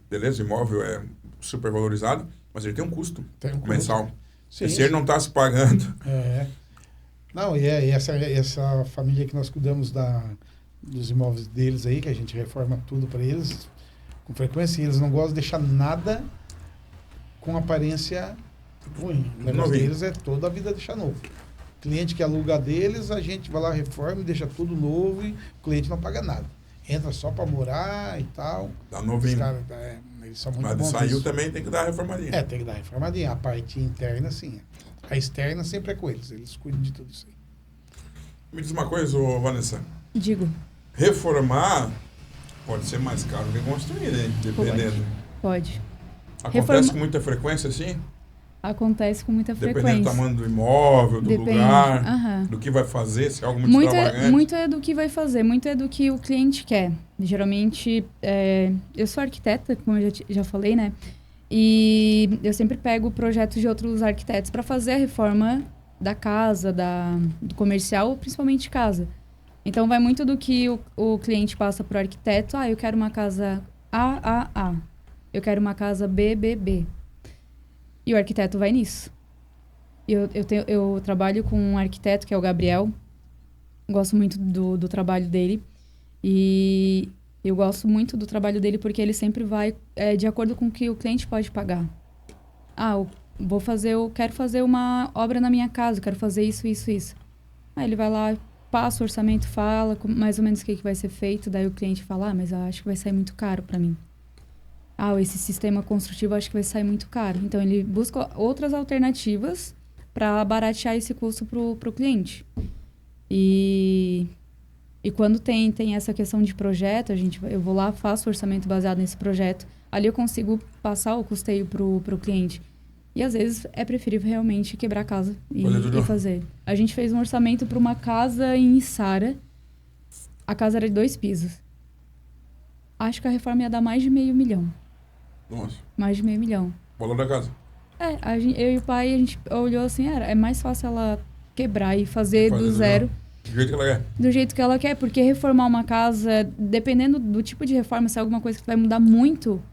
beleza, o imóvel é super valorizado, mas ele tem um custo mensal. Se ele não tá se pagando... Não, e essa família que nós cuidamos dos imóveis deles aí, que a gente reforma tudo para eles, com frequência, e eles não gostam de deixar nada com aparência ruim. O negócio deles é toda a vida deixar novo. Cliente que aluga deles, a gente vai lá, reforma, deixa tudo novo e o cliente não paga nada. Entra só para morar e tal. Dá novinho. Eles são muito mas bons. Saiu também, tem que dar a reformadinha. Tem que dar a reformadinha. A parte interna, sim. A externa sempre é com eles cuidam de tudo isso aí. Me diz uma coisa, Vanessa. Digo. Reformar pode ser mais caro que construir, né? Dependendo. Pode. Acontece com muita frequência, assim? Acontece com muita frequência. Dependendo do tamanho do imóvel, do lugar, do que vai fazer, se é algo muito extravagante. Muito é do que vai fazer, muito é do que o cliente quer. Geralmente, eu sou arquiteta, como eu já falei, né? E eu sempre pego projetos de outros arquitetos para fazer a reforma da casa, do comercial, principalmente de casa. Então, vai muito do que o cliente passa para o arquiteto. Eu quero uma casa A. Eu quero uma casa B. E o arquiteto vai nisso. Eu trabalho com um arquiteto, que é o Gabriel. Gosto muito do trabalho dele. E eu gosto muito do trabalho dele porque ele sempre vai de acordo com o que o cliente pode pagar. Eu quero fazer uma obra na minha casa, eu quero fazer isso. Aí ele vai lá, passa o orçamento, fala mais ou menos o que vai ser feito. Daí o cliente fala, mas eu acho que vai sair muito caro para mim. Esse sistema construtivo eu acho que vai sair muito caro. Então, ele busca outras alternativas para baratear esse custo para o cliente. E quando tem essa questão de projeto, eu vou lá, faço o orçamento baseado nesse projeto. Ali eu consigo passar o custeio para o cliente. E, às vezes, é preferível realmente quebrar a casa e fazer. A gente fez um orçamento para uma casa em Içara. A casa era de 2 pisos. Acho que a reforma ia dar mais de R$500 mil. Nossa. Mais de R$500 mil. Valor da casa? Eu e o pai, a gente olhou assim, é mais fácil ela quebrar e fazer do zero. Do jeito que ela quer? Do jeito que ela quer, porque reformar uma casa, dependendo do tipo de reforma, se é alguma coisa que vai mudar muito,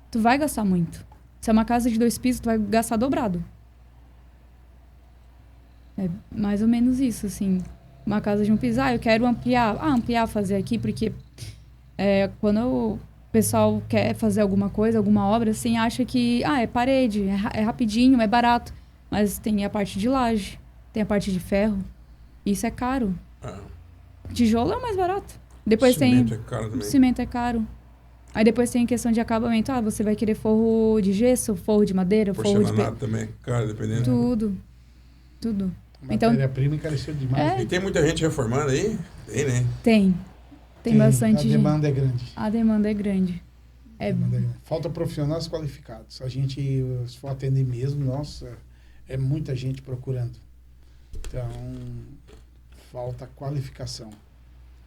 tu vai gastar muito. Se é uma casa de 2 pisos, tu vai gastar dobrado. É mais ou menos isso, assim. Uma casa de 1 piso, eu quero ampliar, fazer aqui, porque quando o pessoal quer fazer alguma coisa, alguma obra, assim, acha que, é parede, é rapidinho, é barato. Mas tem a parte de laje, tem a parte de ferro. Isso é caro. Tijolo é o mais barato. Depois Cimento tem... é caro também. Cimento é caro. Aí depois tem questão de acabamento. Ah, você vai querer forro de gesso, forro de madeira, forro de... Porcelanato também, cara, dependendo. Tudo. A Então- matéria-prima encareceu demais. É. E tem muita gente reformando aí? Tem, né? Tem bastante A gente. demanda é grande. A demanda é grande. A demanda é grande. Falta profissionais qualificados. A gente, se for atender mesmo, nossa, é muita gente procurando. Então, falta qualificação.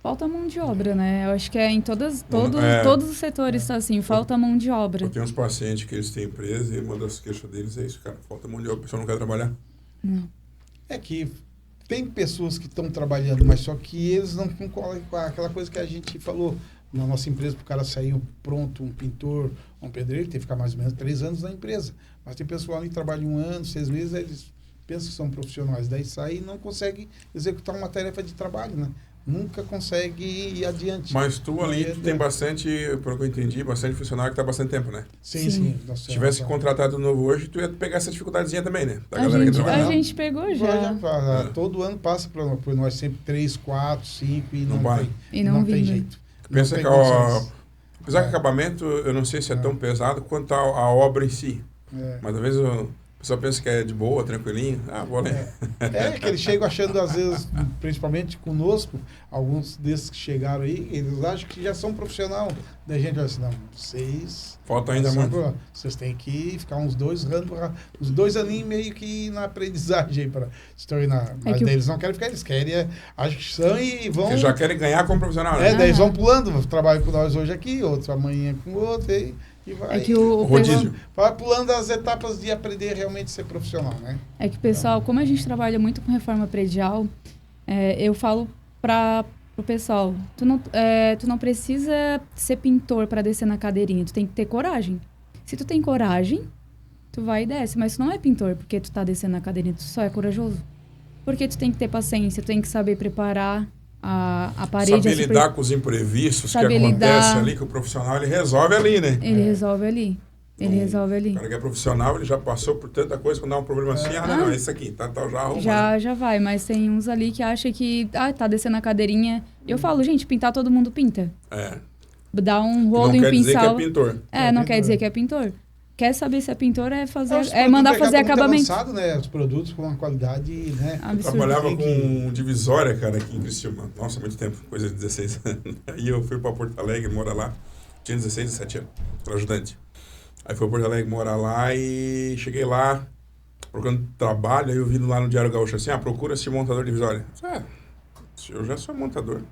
Falta mão de obra, né? Eu acho que é em todos os setores tá assim, falta mão de obra. Eu tenho uns pacientes que eles têm empresa e uma das queixas deles é isso, cara. Falta mão de obra, o pessoal não quer trabalhar. Não. É que tem pessoas que estão trabalhando, mas só que eles não concordam com aquela coisa que a gente falou. Na nossa empresa, para o cara sair pronto, um pintor, um pedreiro, ele tem que ficar mais ou menos 3 anos na empresa. Mas tem pessoal que trabalha 1 ano, 6 meses, aí eles pensam que são profissionais. Daí sai e não consegue executar uma tarefa de trabalho, né? Nunca consegue ir adiante. Mas tu ali, tu tem bastante, pelo que eu entendi, bastante funcionário que tá há bastante tempo, né? Sim. Nossa, Se tivesse contratado novo hoje, tu ia pegar essa dificuldadezinha também, né? Da A galera que gente, trabalha. a gente pegou já. Todo ano passa por nós sempre 3, 4, 5 e Não não vai. tem. E não tem vinga. jeito. Pensa Não que, tem condições. apesar que o acabamento, eu não sei se é tão pesado quanto a obra em si. Mas às vezes o pessoal pensa que é de boa, tranquilinho. Ah, vou ler. É que eles chegam achando, às vezes, principalmente conosco, alguns desses que chegaram aí, eles acham que já são profissional. Daí a gente vai assim, não, vocês... Falta ainda muito. Vocês têm que ficar uns 2 anos, uns 2 aninhos meio que na aprendizagem aí para se tornar. Mas daí eles não querem ficar, eles querem, acham que são e vão... Eles já querem ganhar como profissional, né? daí eles vão pulando, trabalho com nós hoje aqui, outro amanhã com outro, e vai... É que o rodízio. Vai pulando as etapas de aprender realmente a ser profissional, né? É que, pessoal, como a gente trabalha muito com reforma predial, eu falo para o pessoal, tu não precisa ser pintor para descer na cadeirinha, tu tem que ter coragem. Se tu tem coragem, tu vai e desce, mas tu não é pintor porque tu tá descendo na cadeirinha, tu só é corajoso. Porque tu tem que ter paciência, tu tem que saber preparar a parede. Saber lidar com os imprevistos que Saber acontecem lidar. ali, que o profissional ele resolve ali, né? Ele resolve ali. Ele resolve ali. O cara que é profissional, ele já passou por tanta coisa, quando dá um problema assim, não, é isso aqui, tá já arrumando. Já vai, mas tem uns ali que acham que, tá descendo a cadeirinha. Eu falo, gente, pintar todo mundo pinta. Dá um rolo em não quer dizer que pincel. é pintor. Não quer dizer que é pintor. Quer saber se é pintor, Os mandar produtos fazer acabam acabamento. avançado, né? Os produtos com uma qualidade, né? Eu Absurdo. trabalhava com divisória, cara, aqui em Criciúma. Nossa, muito tempo, coisa de 16 anos. Aí eu fui pra Porto Alegre, morar lá. Tinha 16, 17 anos, era ajudante. Aí fui pra Porto Alegre morar lá e cheguei lá, procurando trabalho. Aí eu vi lá no Diário Gaúcho assim, procura-se montador de divisória. Eu já sou montador.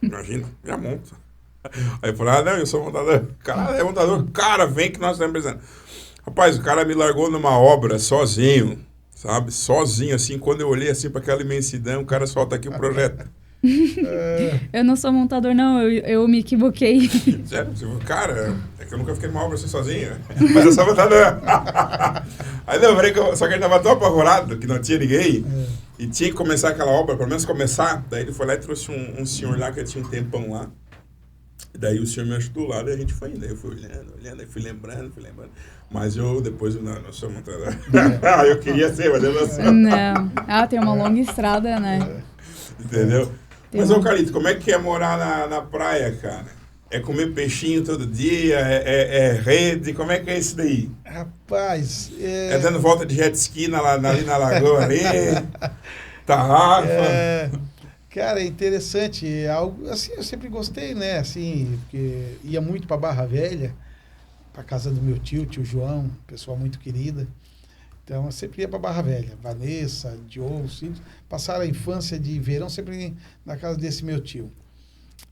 Imagina, já monto. Aí eu falei, não, eu sou montador. Cara, é montador. Cara, vem que nós estamos precisando. Rapaz, o cara me largou numa obra sozinho, sabe? Sozinho, assim. Quando eu olhei assim para aquela imensidão, o cara solta aqui o projeto. Eu não sou montador, não. Eu me equivoquei. Sério? Cara, é que eu nunca fiquei numa obra assim sozinho. Mas eu sou montador. Aí não, só que ele tava tão apavorado que não tinha ninguém. E tinha que começar aquela obra, pelo menos começar. Daí ele foi lá e trouxe um senhor lá que tinha um tempão lá. E daí o senhor me ajudou lá, daí a gente foi indo. Aí eu fui olhando, aí fui lembrando. Mas eu depois, não sou montador. Eu queria ser, mas eu não sou. Não. Tem uma longa estrada, né? Entendeu? Mas, ô Carlito, como é que é morar na praia, cara? É comer peixinho todo dia? É rede? Como é que é isso daí? Rapaz... É dando volta de jet ski ali na lagoa ali? Tarrafa? Cara, é interessante. Algo assim, eu sempre gostei, né? Assim, porque ia muito para Barra Velha, para casa do meu tio João, pessoa muito querida. Então, eu sempre ia para Barra Velha. Vanessa, Diogo, passaram a infância de verão sempre na casa desse meu tio.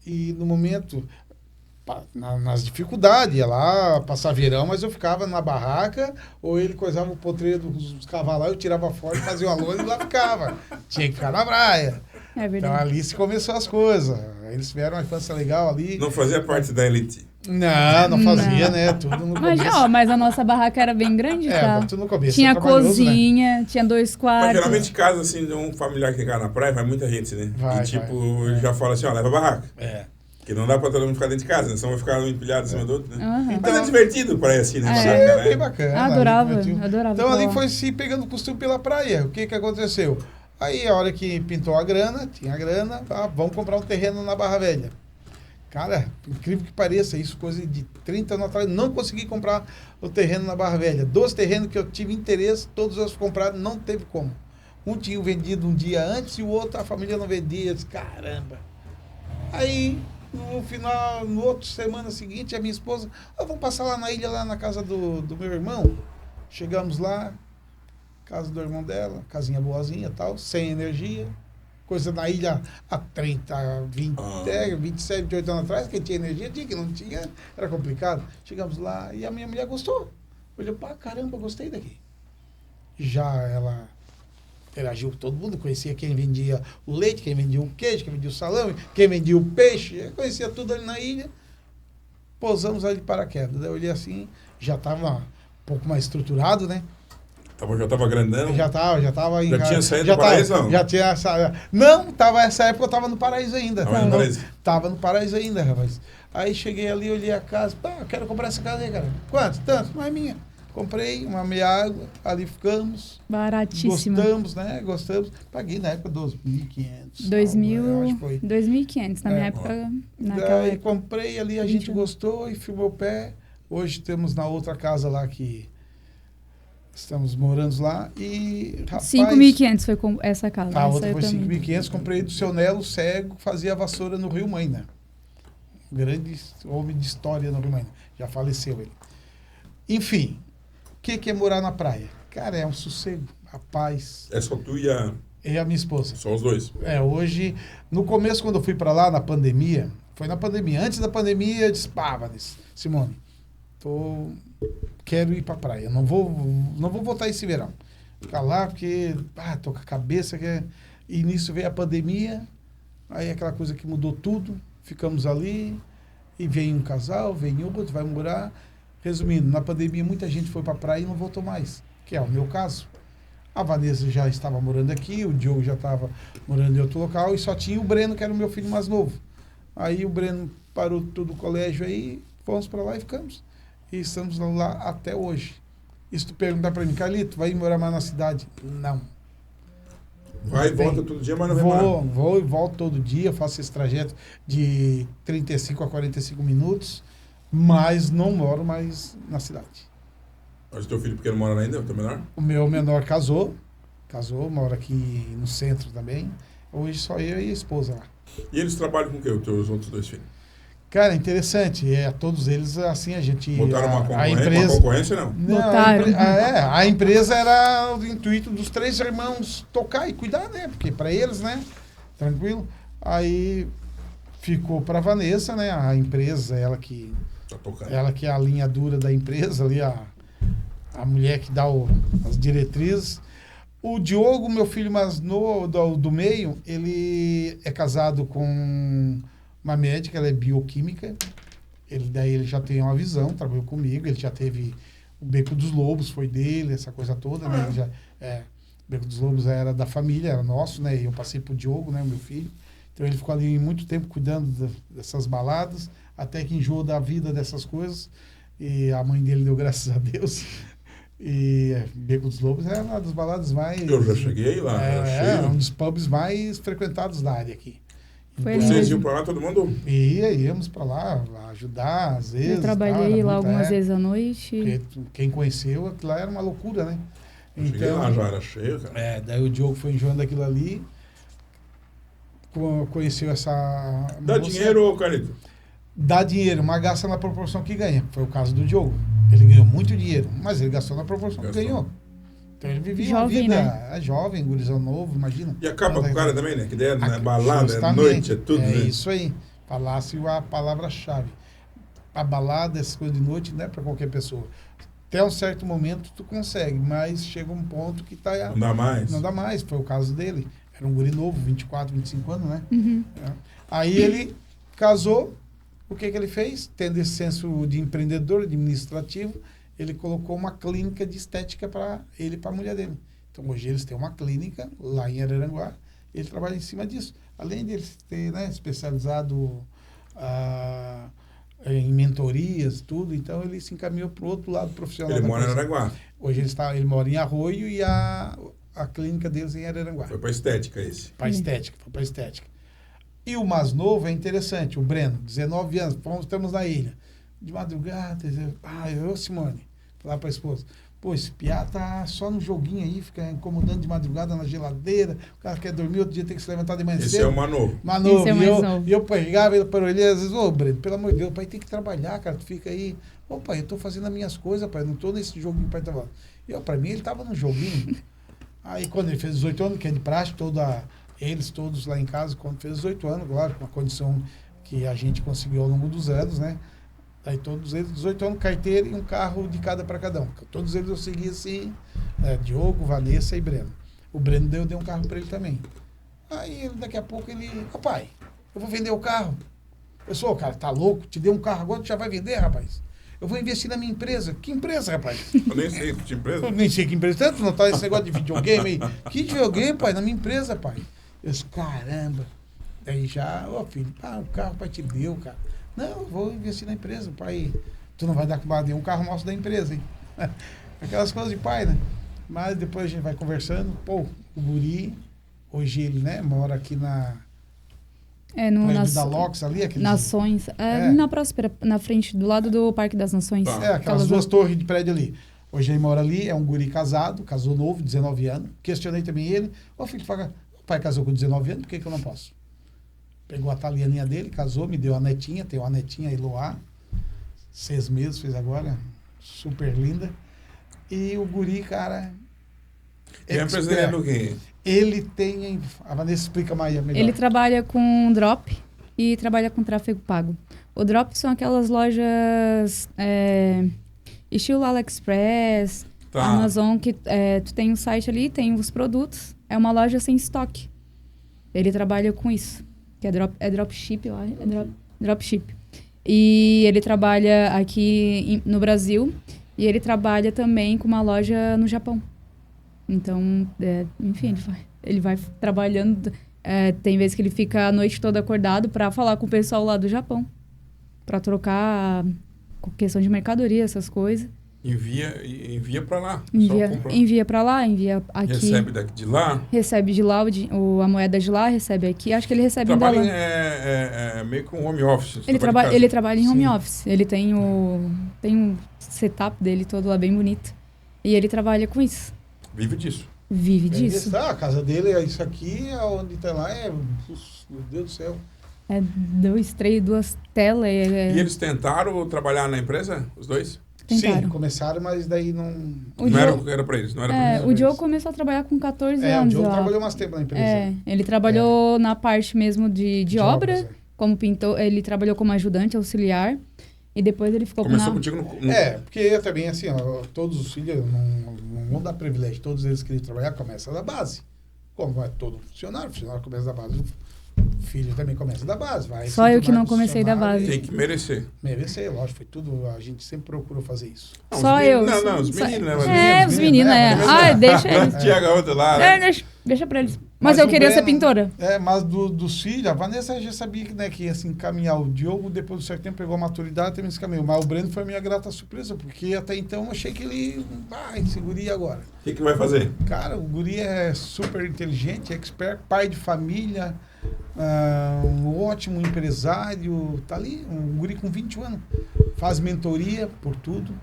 E no momento, nas dificuldades, ia lá passar verão, mas eu ficava na barraca, ou ele coisava o potreiro dos cavalos lá, eu tirava fora e fazia uma lona e lá ficava. Tinha que ficar na praia. É verdade. Então ali se começou as coisas. Eles tiveram uma infância legal ali. Não fazia parte da elite? Não fazia, né? Tudo no começo. Mas a nossa barraca era bem grande, tá? Tudo no começo. Tinha trabalhoso, cozinha, tinha 2 quartos. Mas geralmente casa assim, de um familiar que cai na praia, vai muita gente, né? Vai, já fala assim, leva a barraca. Que não dá pra todo mundo ficar dentro de casa, né? Senão vai ficar um empilhado em cima do outro, né? Então, mas é divertido pra ir assim, né? É bem bacana. Adorava. Então ali foi se pegando costume pela praia. O que aconteceu? Aí a hora que pintou a grana, tinha a grana, vamos comprar um terreno na Barra Velha. Cara, incrível que pareça, isso coisa de 30 anos atrás, não consegui comprar o terreno na Barra Velha. 2 terrenos que eu tive interesse, todos os comprados, não teve como. Um tinha vendido um dia antes e o outro a família não vendia. Eu disse, caramba. Aí, no final, no outro semana seguinte, a minha esposa, vamos passar lá na ilha, lá na casa do meu irmão. Chegamos lá, casa do irmão dela, casinha boazinha e tal, sem energia. Coisa na ilha há 30, 20, 27, 28 anos atrás, quem tinha energia tinha, que não tinha, era complicado. Chegamos lá e a minha mulher gostou. Olhou, pá, caramba, gostei daqui. Já ela interagiu com todo mundo, conhecia quem vendia o leite, quem vendia o queijo, quem vendia o salame, quem vendia o peixe, conhecia tudo ali na ilha. Pousamos ali de paraquedas. Daí eu olhei assim, já estava um pouco mais estruturado, né? Já estava grandão? Já estava em Já tinha saído do Paraíso, não? Já tinha saído. Não, essa época eu estava no Paraíso ainda. Estava no Paraíso ainda, rapaz. Aí cheguei ali, olhei a casa, pá, quero comprar essa casa aí, cara. Quanto? Tanto? Não é minha. Comprei uma meia água, ali ficamos. Baratíssima. Gostamos, né? Gostamos. Paguei na época 2.500. 2.500, na minha época. Daí época. Comprei ali, a gente gostou e firmou o pé. Hoje temos na outra casa lá que estamos morando lá e, rapaz... 5.500 foi com essa casa. A outra foi 5.500, comprei do seu Nelo Cego, fazia vassoura no Rio Maina. Um grande homem de história no Rio Maina. Já faleceu ele. Enfim, o que é morar na praia? Cara, é um sossego, a paz. É só tu e a minha esposa. Só os dois. Hoje, no começo, quando eu fui para lá, na pandemia, foi na pandemia. Antes da pandemia, eu disse, pá, Vanessa, Simone, quero ir pra praia. Não vou voltar esse verão. Ficar lá porque, tô com a cabeça. E nisso veio a pandemia. Aí aquela coisa que mudou tudo. Ficamos ali. E vem um casal, vem outro, vai morar. Resumindo, na pandemia muita gente foi pra praia e não voltou mais. Que é o meu caso. A Vanessa já estava morando aqui, o Diogo já estava morando em outro local. E só tinha o Breno, que era o meu filho mais novo. Aí o Breno parou tudo o colégio aí. Fomos pra lá e ficamos. E estamos lá até hoje. E se tu perguntar para mim, Carlito, vai morar mais na cidade? Não. Vai e volta todo dia, mas não vai morar. Vou e volto todo dia, faço esse trajeto de 35 a 45 minutos, mas não moro mais na cidade. Mas o teu filho pequeno mora lá ainda, o teu menor? O meu menor casou, mora aqui no centro também. Hoje só eu e a esposa lá. E eles trabalham com o quê, os teus outros 2 filhos? Cara, interessante. Todos eles, assim, a gente... Botaram uma concorrência, não? Não, a empresa era o intuito dos 3 irmãos tocar e cuidar, né? Porque para eles, né? Tranquilo. Aí ficou para a Vanessa, né? A empresa, ela que é a linha dura da empresa ali, a mulher que dá as diretrizes. O Diogo, meu filho mais novo, do meio, ele é casado com uma médica, ela é bioquímica. Daí ele já tem uma visão, trabalhou comigo, ele já teve o Beco dos Lobos, foi dele, essa coisa toda, né? O Beco dos Lobos era da família, era nosso, né? E eu passei pro Diogo, né, meu filho. Então ele ficou ali muito tempo cuidando dessas baladas, até que enjoou da vida dessas coisas. E a mãe dele deu graças a Deus. E Beco dos Lobos é uma das baladas mais... Eu já cheguei lá. É um dos pubs mais frequentados da área aqui. Vocês iam pra lá, todo mundo? Íamos pra lá ajudar, às vezes. Eu trabalhei lá algumas vezes à noite. Quem conheceu, aquilo lá era uma loucura, né? Cheguei lá, já era cheio, cara. Daí o Diogo foi enjoando daquilo ali, conheceu essa... Dá dinheiro, Carlito? Dá dinheiro, mas gasta na proporção que ganha. Foi o caso do Diogo. Ele ganhou muito dinheiro, mas ele gastou na proporção que ganhou. Então ele vivia jovem, uma vida, né? Jovem, gurizão novo, imagina. E acaba com o cara também, né? Que ideia, né? Balada, é noite, é tudo, né? É isso aí. Falasse a palavra-chave. A balada, essas coisas de noite, não é para qualquer pessoa. Até um certo momento tu consegue, mas chega um ponto que tá... Não dá mais. Não dá mais, foi o caso dele. Era um guri novo, 24, 25 anos, né? Uhum. Aí ele casou, o que ele fez? Tendo esse senso de empreendedor, administrativo, ele colocou uma clínica de estética para ele e para a mulher dele. Então, hoje eles têm uma clínica lá em Araranguá, ele trabalha em cima disso. Além de ele ter, né, especializado em mentorias, tudo, então ele se encaminhou para o outro lado profissional. Ele mora em Araranguá. Hoje ele mora em Arroio e a clínica deles em Araranguá. Foi para estética esse. Para estética, foi para estética. E o mais novo é interessante, o Breno, 19 anos, estamos na ilha. De madrugada, Simone, falar para a esposa, pô, esse piá tá só no joguinho aí, fica incomodando de madrugada na geladeira, o cara quer dormir, outro dia tem que se levantar de manhã cedo. Esse é o Manovo. Esse é o mais novo. E eu pegava ele para ele, às vezes, ô, Breno, pelo amor de Deus, pai, tem que trabalhar, cara, tu fica aí. Ô, pai, eu tô fazendo as minhas coisas, pai, não tô nesse joguinho, pai, tava. Para mim, ele tava no joguinho. Aí, quando ele fez 18 anos, que é de praxe, eles todos lá em casa, quando fez 18 anos, claro, com a condição que a gente conseguiu ao longo dos anos, né? Aí todos eles, 18 anos, carteira e um carro de cada para cada um. Todos eles eu segui assim, Diogo, Vanessa e Breno. O Breno deu um carro para ele também. Aí daqui a pouco ele, pai, eu vou vender o carro. Eu sou, cara, tá louco? Te dei um carro agora, tu já vai vender, rapaz? Eu vou investir na minha empresa. Que empresa, rapaz? Eu nem sei que empresa. Eu nem sei que empresa. Tanto não tá esse negócio de videogame aí. Que videogame, pai? Na minha empresa, pai. Eu disse, caramba. Daí já, filho, o carro o pai te deu, cara. Não, eu vou investir na empresa, pai. Tu não vai dar um carro nosso da empresa, hein? Aquelas coisas de pai, né? Mas depois a gente vai conversando. Pô, o guri, hoje ele, né, mora aqui da Lox ali. Nações. Na Próspera, na frente, do lado do Parque das Nações. Tá. Aquelas duas torres de prédio ali. Hoje ele mora ali, é um guri casado, casou novo, 19 anos. Questionei também ele. Filho, o pai casou com 19 anos, por que eu não posso? Pegou a Talianinha dele, casou, me deu a netinha, tem uma netinha, Eloá, 6 meses, fez agora, super linda. E o guri, cara... E é presidente do quê? Ele tem... A Vanessa explica mais melhor. Ele trabalha com drop e trabalha com tráfego pago. O drop são aquelas lojas estilo AliExpress, Amazon, que tu tem um site ali, tem os produtos, é uma loja sem estoque. Ele trabalha com isso. Que é dropship, eu acho. Dropship. E ele trabalha aqui no Brasil e ele trabalha também com uma loja no Japão. Então, enfim, ele vai trabalhando. Tem vezes que ele fica a noite toda acordado para falar com o pessoal lá do Japão. Para trocar questão de mercadoria, essas coisas. Envia para lá. Envia para lá, envia aqui. Recebe daqui de lá? Recebe de lá, a moeda de lá, recebe aqui. Acho que ele recebe em dólar. Meio com home office. Ele trabalha em home office. Ele tem um setup dele todo lá bem bonito. E ele trabalha com isso. Vive disso. Vive disso. A casa dele é isso aqui, onde tá lá meu Deus do céu. 2 telas. E eles tentaram trabalhar na empresa, os dois? Tentaram. Sim, começaram, mas daí não... Era para eles, não era pra eles. O Diogo começou a trabalhar com 14 anos. O Diogo trabalhou mais tempo na empresa. Ele trabalhou na parte mesmo de obra, como pintor. Ele trabalhou como ajudante auxiliar. E depois ele ficou Começou contigo no... Porque também, assim, todos os filhos, não vão dar privilégio. Todos eles que querem trabalhar começam da base. Como é todo funcionário começa da base. O filho também começa da base. Só eu que não comecei da base. Tem que merecer. Merecer, lógico. Foi tudo. A gente sempre procurou fazer isso. Só eu. Não, os meninos, né? Os meninos, deixa eles. Tiago, outra lá. Deixa pra eles. Mas eu queria ser pintora. Mas dos filhos, a Vanessa já sabia que ia se encaminhar. O Diogo, depois de um certo tempo, pegou a maturidade e também se encaminhou. Mas o Breno foi a minha grata surpresa, porque até então eu achei que ele... esse guri agora. O que vai fazer? Cara, o guri é super inteligente, expert, pai de família, um ótimo empresário. Tá ali, um guri com 21 anos. Faz mentoria por tudo.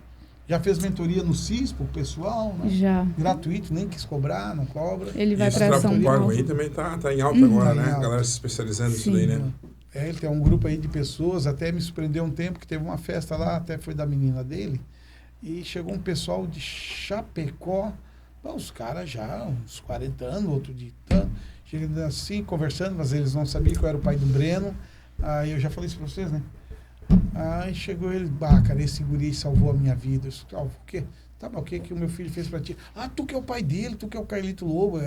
Já fez mentoria no CIS pro pessoal, né? Já. Gratuito, nem quis cobrar, não cobra. Ele vai para São Paulo. Aí também tá em alta agora, né? A galera se especializando nisso daí, né? Ele tem um grupo aí de pessoas, até me surpreendeu um tempo que teve uma festa lá, até foi da menina dele, e chegou um pessoal de Chapecó, os caras já, uns 40 anos, outro de tanto, chegando assim, conversando, mas eles não sabiam que eu era o pai do Breno. Aí eu já falei isso pra vocês, né? Aí chegou ele, cara, esse guri salvou a minha vida. Eu disse, o quê? Tá, mas o que o meu filho fez pra ti? Tu que é o pai dele, tu que é o Carlito Lobo.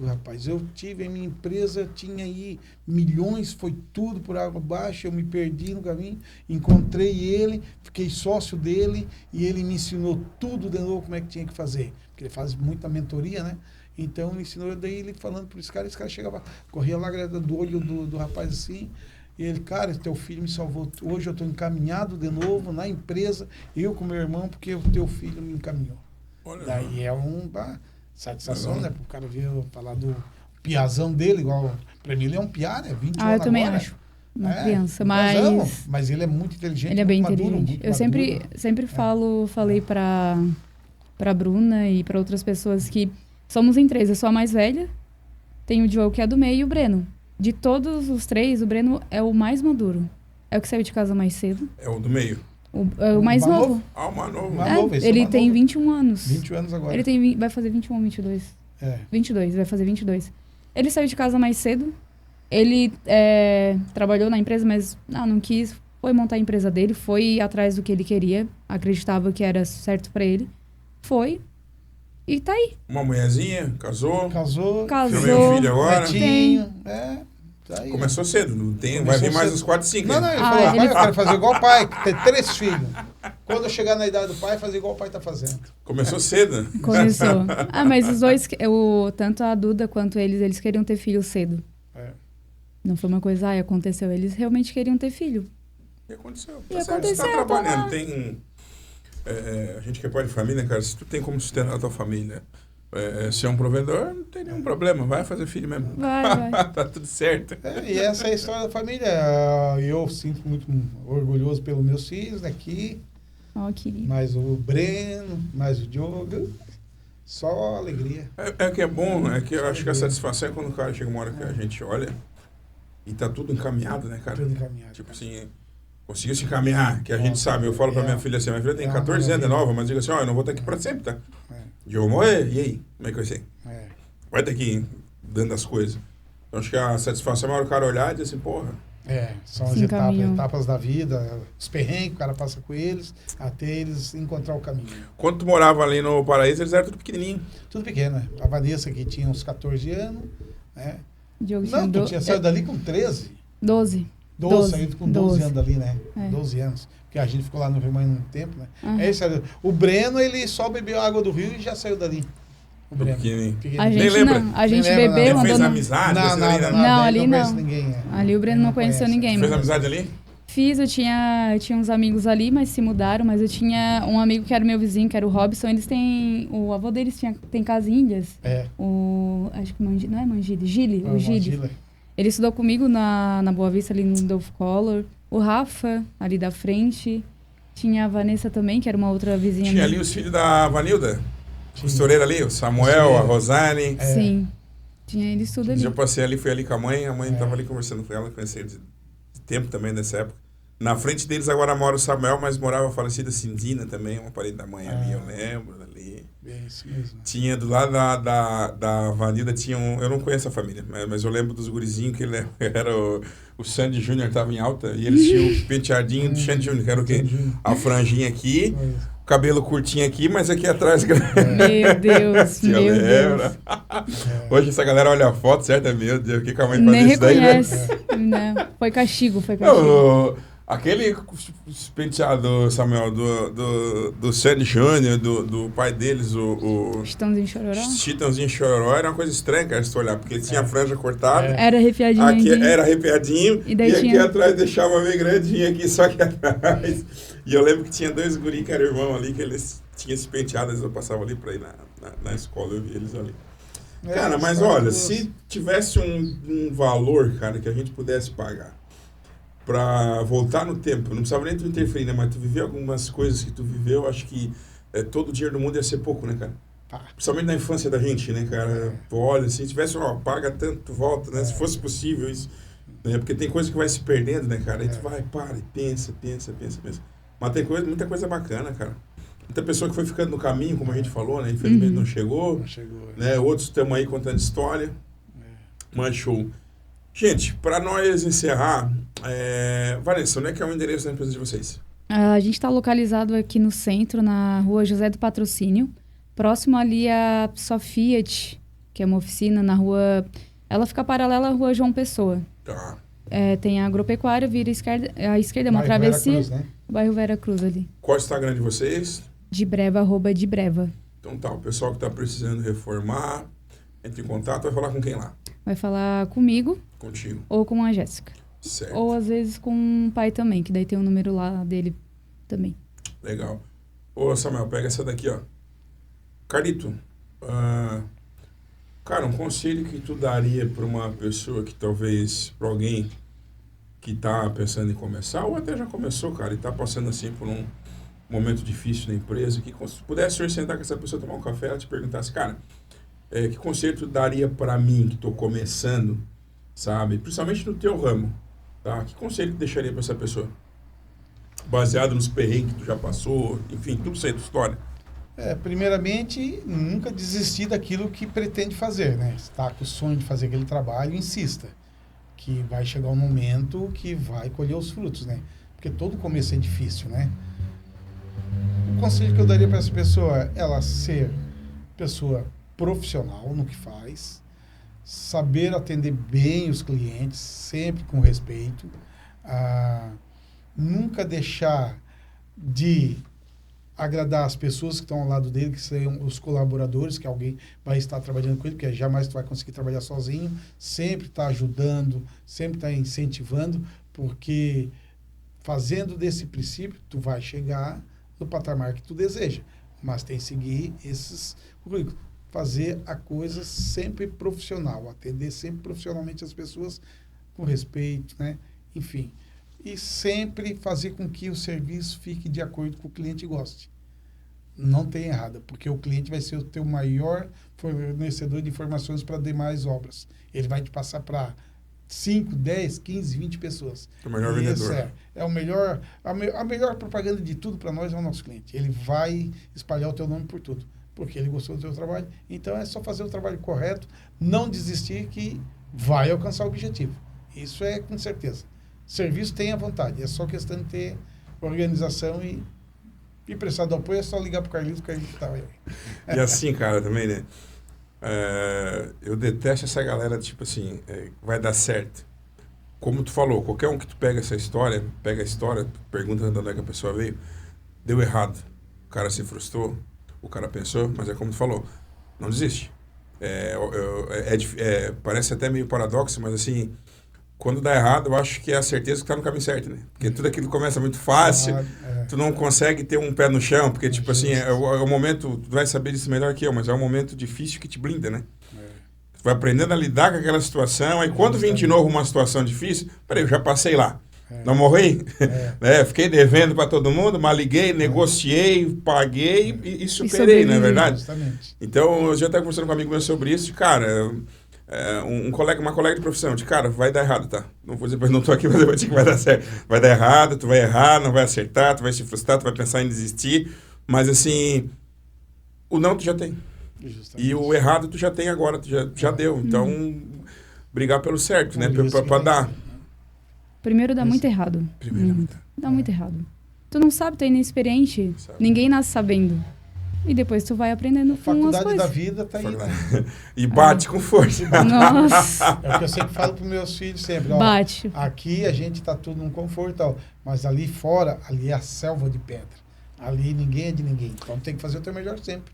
Rapaz, eu tive a minha empresa, tinha aí milhões, foi tudo por água abaixo, eu me perdi no caminho, encontrei ele, fiquei sócio dele e ele me ensinou tudo de novo como é que tinha que fazer. Porque ele faz muita mentoria, né? Então ele ensinou, daí ele falando por esse cara chegava, corria lá do olho do rapaz assim. E ele, cara, teu filho me salvou. Hoje eu estou encaminhado de novo na empresa, eu com meu irmão, porque o teu filho me encaminhou. Olha, daí é uma satisfação, né? Para o cara ver falar do piazão dele, igual... Pra mim ele é um piá, né? 20 anos eu também agora. acho. Uma É, criança, piazão, mas... mas ele é muito inteligente, Ele é bem muito maduro, inteligente. muito Eu maduro. sempre falei pra Bruna e pra outras pessoas que somos em 3. Eu sou a mais velha, tem o Diogo que é do meio e o Breno. De todos os 3, o Breno é o mais maduro. É o que saiu de casa mais cedo. É o do meio. É o mais novo. Ah, o mais novo. Mais novo, esse é o Ele mais tem novo. 21 anos. 20 anos agora. Ele tem, vai fazer 21 ou 22. 22, vai fazer 22. Ele saiu de casa mais cedo. Ele trabalhou na empresa, mas não quis. Foi montar a empresa dele, foi atrás do que ele queria. Acreditava que era certo pra ele. Foi. E tá aí. Uma mulherzinha, casou. Casou. Tem um filho agora. Netinho. Tá aí. Começou cedo. Não tem, Começou vai vir mais cedo. uns 4, 5. Não, ele falou, pai, eu quero fazer igual o pai, ter 3 filhos. Quando eu chegar na idade do pai, fazer igual o pai tá fazendo. Começou cedo. Começou. Mas os dois, tanto a Duda quanto eles queriam ter filho cedo. Não foi uma coisa, aconteceu. Eles realmente queriam ter filho. E aconteceu. E Tá certo, aconteceu, você tá trabalhando. tá lá. Tem... a gente que é pai de família, cara, se tu tem como sustentar a tua família, se é um provedor, não tem nenhum problema. Vai fazer filho mesmo. Vai. Tá tudo certo. E essa é a história da família. Eu sinto muito orgulhoso pelos meus filhos aqui. Querido. Mais o Breno, mais o Diogo. Só alegria. Que é bom, que eu acho que a satisfação é quando o cara chega uma hora que a gente olha e tá tudo encaminhado, né, cara? Tudo encaminhado. Tipo assim, conseguiu se encaminhar, que a gente sabe. Eu falo pra minha filha assim, minha filha tem 14 anos, é nova, mas digo assim, eu não vou estar aqui pra sempre, tá? E eu vou morrer, e aí? Como é que vai ser? Vai estar aqui dando as coisas. Então acho que a satisfação é a hora o cara olhar e dizer assim, porra. São as etapas da vida, os perrengues que o cara passa com eles, até eles encontrar o caminho. Quando tu morava ali no Paraíso, eles eram tudo pequenininho. Tudo pequeno, né? A Vanessa que tinha uns 14 anos, né? Diogo Não, tinha saído dali com 13. 12. 12, saído com 12 anos dali, né? É. 12 anos. Porque a gente ficou lá no Rio Mãe um tempo, né? Uhum. Isso, o Breno, ele só bebeu água do rio e já saiu dali. O Breno. Pequenininho. A Nem gente lembra? não. A gente Nem lembra, bebeu, Ele andou fez no... amizade? Não, ali, né? Não, ali conhece não. ninguém. Ali o Breno não conheceu conhece. ninguém. Fez amizade ali? Fiz, eu tinha uns amigos ali, mas se mudaram. Mas eu tinha um amigo que era meu vizinho, que era o Robson. Eles têm... O avô deles tem casa em Ilhas. Acho que não é Mangile, Gile. O Gile. Ele estudou comigo na Boa Vista, ali no Dolph Collor. O Rafa, ali da frente. Tinha a Vanessa também, que era uma outra vizinha. Tinha ali os filhos da Vanilda? Costureira ali, o Samuel, a Rosane. Sim. Tinha eles tudo ali. Eu passei ali, fui ali com a mãe tava ali conversando com ela, conheci ele de tempo também nessa época. Na frente deles agora mora o Samuel, mas morava a falecida Cindina também, uma parente da mãe minha, eu lembro ali. Isso mesmo. Tinha do lado da Vanilda, tinha eu não conheço a família, mas eu lembro dos gurizinhos que ele era o Sandy Júnior, tava em alta, e eles tinham o penteadinho do Sandy Júnior, que era o quê? A franjinha aqui, o cabelo curtinho aqui, mas aqui atrás... Meu Deus, meu Deus. Hoje essa galera olha a foto, certo? Meu Deus, o que a mãe faz Nem isso daí, né? reconhece. Não, foi castigo. Aquele penteado, Samuel, do Sandy Júnior, do pai deles, o Chitãozinho Chororó? Chitãozinho Chororó, era uma coisa estranha, cara, se tu olhar, porque ele tinha a franja cortada. Era arrepiadinho. Aqui era arrepiadinho, e daí aqui tinha... atrás deixava meio grandinho aqui, só que atrás. E eu lembro que tinha 2 guri que eram irmãos ali, que eles tinham esse penteado, eles passavam ali pra ir na escola, eu vi eles ali. Cara, mas olha, se tivesse um valor, cara, que a gente pudesse pagar pra voltar no tempo, não precisava nem tu interferir, né? Mas tu viveu algumas coisas que tu viveu, acho que todo o dinheiro do mundo ia ser pouco, né, cara? Principalmente na infância da gente, né, cara? Tu olha, se tivesse, paga tanto, tu volta, né? Se fosse possível isso. Né? Porque tem coisa que vai se perdendo, né, cara? Aí tu vai, para e pensa. Mas tem muita coisa bacana, cara. Muita pessoa que foi ficando no caminho, como a gente falou, né? Infelizmente não chegou. Né? Outros estamos aí contando história. Mas show. Gente, para nós encerrar, Vanessa, onde é que é o endereço da empresa de vocês? A gente está localizado aqui no centro, na rua José do Patrocínio, próximo ali a Sofiat, que é uma oficina na rua... Ela fica paralela à rua João Pessoa. Tá. Tem a agropecuária, vira à esquerda, uma travessia. Vera Cruz, né? Bairro Vera Cruz ali. Qual é o Instagram de vocês? @debreva. Então tá, o pessoal que está precisando reformar, entre em contato, vai falar com quem lá? Vai falar comigo. Contigo. Ou com a Jéssica. Certo. Ou às vezes com o pai também, que daí tem o número lá dele também. Cara, um conselho que tu daria para uma pessoa que talvez, para alguém que tá pensando em começar, ou até já começou, cara, e tá passando assim por um momento difícil na empresa, que se pudesse sentar com essa pessoa, tomar um café, ela te perguntasse, cara, que conselho tu daria para mim que tô começando, sabe? Principalmente no teu ramo, tá? Que conselho tu deixaria para essa pessoa? Baseado nos perrengues que tu já passou, enfim, tudo isso aí da história. Primeiramente, nunca desistir daquilo que pretende fazer, né? Está com o sonho de fazer aquele trabalho, insista. Que vai chegar um momento que vai colher os frutos, né? Porque todo começo é difícil, né? O conselho que eu daria para essa pessoa é ela ser pessoa profissional no que faz, saber atender bem os clientes, sempre com respeito, nunca deixar de agradar as pessoas que estão ao lado dele, que são os colaboradores, que alguém vai estar trabalhando com ele, porque jamais tu vai conseguir trabalhar sozinho, sempre está ajudando, sempre está incentivando, porque fazendo desse princípio, tu vai chegar no patamar que tu deseja, mas tem que seguir esses currículos, fazer a coisa sempre profissional, atender sempre profissionalmente as pessoas com respeito, né? Enfim, e sempre fazer com que o serviço fique de acordo com o cliente goste. Não tem errado, porque o cliente vai ser o teu maior fornecedor de informações para demais obras. Ele vai te passar para 5, 10, 15, 20 pessoas. O melhor vendedor. É o melhor, a melhor propaganda de tudo para nós é o nosso cliente. Ele vai espalhar o teu nome por tudo, porque ele gostou do teu trabalho. Então é só fazer o trabalho correto, não desistir que vai alcançar o objetivo. Isso é com certeza. Serviço tem a vontade, é só questão de ter organização e prestar do apoio, é só ligar pro Carlinhos, o Carlinhos tá aí. E assim, cara, também, né? Eu detesto essa galera, tipo assim, vai dar certo. Como tu falou, qualquer um que tu pega a história, pergunta de onde é que a pessoa veio, deu errado. O cara se frustrou, o cara pensou, mas é como tu falou, não desiste. Parece até meio paradoxo, mas assim, quando dá errado, eu acho que é a certeza que tá no caminho certo, né? Porque tudo aquilo começa muito fácil, tu não consegue ter um pé no chão, porque, tipo assim, é o momento, tu vai saber disso melhor que eu, mas é um momento difícil que te blinda, né? Tu vai aprendendo a lidar com aquela situação, aí quando vem de novo uma situação difícil, peraí, eu já passei lá, não morri? Fiquei devendo para todo mundo, mas liguei, negociei, paguei e superei, não é verdade? Justamente. Então, eu já estava conversando com um amigo meu sobre isso, cara... uma colega de profissão, cara, vai dar errado, tá? Não vou dizer, não estou aqui, mas eu vou dizer que vai dar certo. Vai dar errado, tu vai errar, não vai acertar, tu vai se frustrar, tu vai pensar em desistir, mas assim, o não tu já tem. Justamente. E o errado tu já tem agora, tu já deu. Então, brigar pelo certo, né? Pra dar. Primeiro dá muito errado. Dá muito errado. Tu não sabe, tu é inexperiente. Ninguém nasce sabendo. E depois tu vai aprendendo com as coisas. A faculdade da vida tá aí. Né? E bate com força. Nossa. É o que eu sempre falo para meus filhos sempre. Ó, bate. Aqui a gente tá tudo num conforto, tal, mas ali fora, ali é a selva de pedra. Ali ninguém é de ninguém. Então tem que fazer o teu melhor sempre.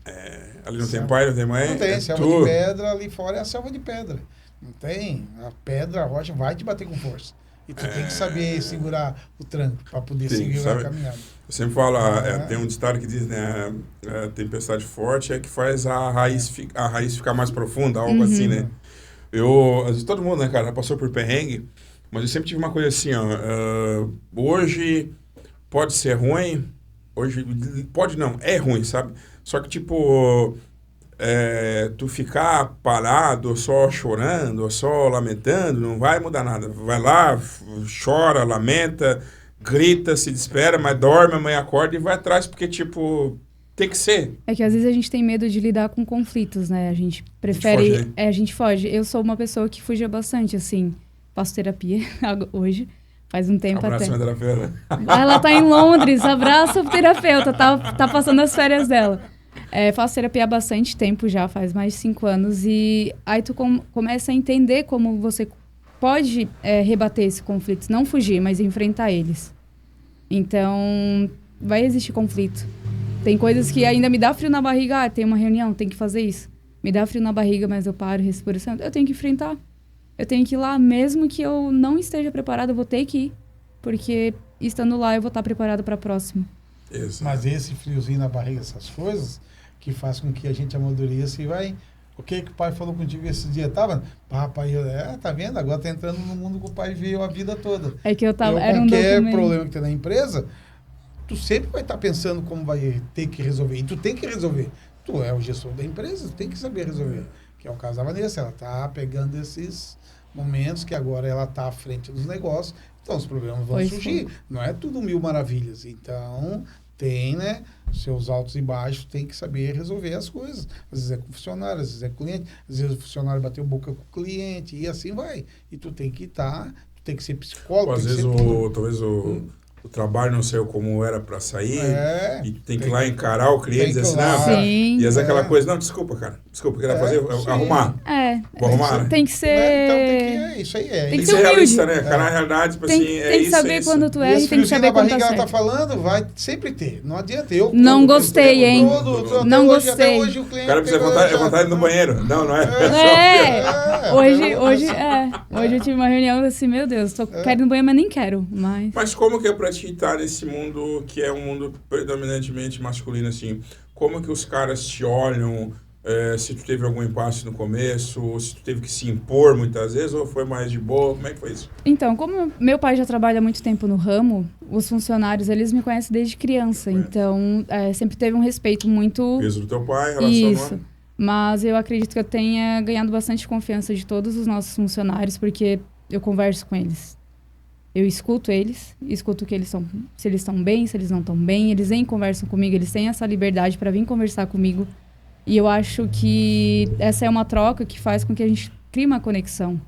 Ali não tem pai, não tem mãe. Não tem, selva de pedra, ali fora é a selva de pedra. Não tem. A pedra, a rocha vai te bater com força. E tu tem que saber segurar o tranco para poder seguir a caminhada. Eu sempre falo, tem um ditado que diz, né, a tempestade forte é que faz a raiz ficar mais profunda, algo assim, né? Às vezes todo mundo, né, cara, passou por perrengue, mas eu sempre tive uma coisa assim, hoje pode ser ruim, hoje pode não, é ruim, sabe? Só que, tipo, tu ficar parado, ou só chorando, ou só lamentando, não vai mudar nada. Vai lá, chora, lamenta, grita, se desespera, mas dorme, amanhã acorda e vai atrás, porque, tipo, tem que ser. É que às vezes a gente tem medo de lidar com conflitos, né? A gente prefere... A gente foge, né? A gente foge. Eu sou uma pessoa que fugia bastante, assim. Faço terapia hoje, faz um tempo até. Abraço, terapeuta. Ela tá em Londres, abraço terapeuta, tá passando as férias dela. Faço terapia há bastante tempo já, faz mais de 5 anos. E aí tu começa a entender como você pode rebater esses conflitos. Não fugir, mas enfrentar eles. Então, vai existir conflito. Tem coisas que ainda me dá frio na barriga. Tem uma reunião, tem que fazer isso. Me dá frio na barriga, mas eu paro, respiração. Eu tenho que enfrentar. Eu tenho que ir lá, mesmo que eu não esteja preparada, eu vou ter que ir. Porque estando lá, eu vou estar preparada para a próxima. Mas esse friozinho na barriga, essas coisas... que faz com que a gente amadureça e vai O que o pai falou contigo esse dia? Tava? Papai, tá vendo? Agora tá entrando no mundo que o pai veio a vida toda. É que eu tava... era qualquer documento. problema que tem na empresa, tu sempre vai estar pensando como vai ter que resolver. E tu tem que resolver. Tu é o gestor da empresa, tu tem que saber resolver. Que é o caso da Vanessa. Ela tá pegando esses momentos que agora ela tá à frente dos negócios. Então, os problemas vão surgir. Não é tudo mil maravilhas. Então, tem, né? Seus altos e baixos, tem que saber resolver as coisas. Às vezes é com o funcionário, às vezes é com o cliente, às vezes o funcionário bateu boca com o cliente, e assim vai. E tu tem que tu tem que ser psicólogo. Às vezes talvez o trabalho não saiu como era para sair, e tem que ir lá encarar o cliente e dizer assim, não, cara, e às vezes aquela coisa, não, desculpa, cara, desculpa, queria fazer, arrumar. Vou arrumar, né? Tem que ser... Então tem que, isso aí Tem que ser realista, né? Cara, na realidade, tipo tem, assim, tem que saber quando tu erra e tem que saber quando tá certo. Ela tá falando, vai sempre ter. Não adianta. Não gostei, hein? Não gostei. Até hoje o cliente... O cara precisa vontade no banheiro. Não é. Hoje eu tive uma reunião assim, meu Deus, quero ir no banheiro, mas nem quero. Mas como que é pra ti estar nesse mundo que é um mundo predominantemente masculino, assim? Como que os caras te olham? Se tu teve algum impasse no começo, se tu teve que se impor muitas vezes, ou foi mais de boa? Como é que foi isso? Então, como meu pai já trabalha há muito tempo no ramo, os funcionários, eles me conhecem desde criança. Então, sempre teve um respeito muito... Peso do teu pai, relação... Isso. Mas eu acredito que eu tenha ganhado bastante confiança de todos os nossos funcionários, porque eu converso com eles. Eu escuto eles, escuto que eles são, se eles estão bem, se eles não estão bem. Eles vêm e conversam comigo, eles têm essa liberdade para vir conversar comigo. E eu acho que essa é uma troca que faz com que a gente crie uma conexão.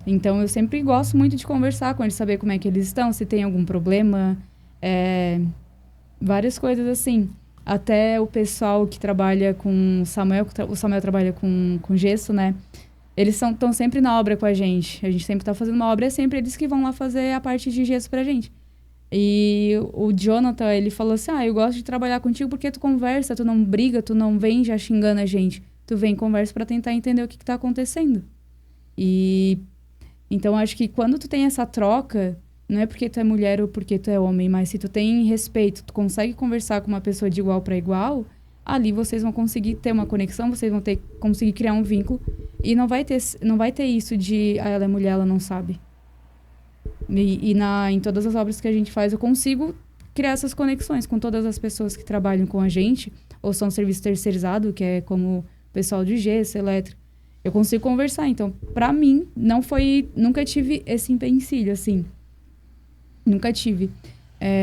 Então, eu sempre gosto muito de conversar com eles, saber como é que eles estão, se tem algum problema, várias coisas assim. Até o pessoal que trabalha com o Samuel trabalha com gesso, né? Eles estão sempre na obra com a gente sempre está fazendo uma obra, é sempre eles que vão lá fazer a parte de gesso pra gente. E o Jonathan, ele falou assim, eu gosto de trabalhar contigo porque tu conversa, tu não briga, tu não vem já xingando a gente. Tu vem e conversa pra tentar entender o que tá acontecendo. E então, acho que quando tu tem essa troca, não é porque tu é mulher ou porque tu é homem, mas se tu tem respeito, tu consegue conversar com uma pessoa de igual para igual, ali vocês vão conseguir ter uma conexão, vocês vão conseguir criar um vínculo. E não vai ter isso de, ela é mulher, ela não sabe. Em todas as obras que a gente faz, eu consigo criar essas conexões com todas as pessoas que trabalham com a gente, ou são serviço terceirizado, que é como o pessoal de gesso, elétrico. Eu consigo conversar. Então, pra mim, nunca tive esse empecilho, assim. Nunca tive.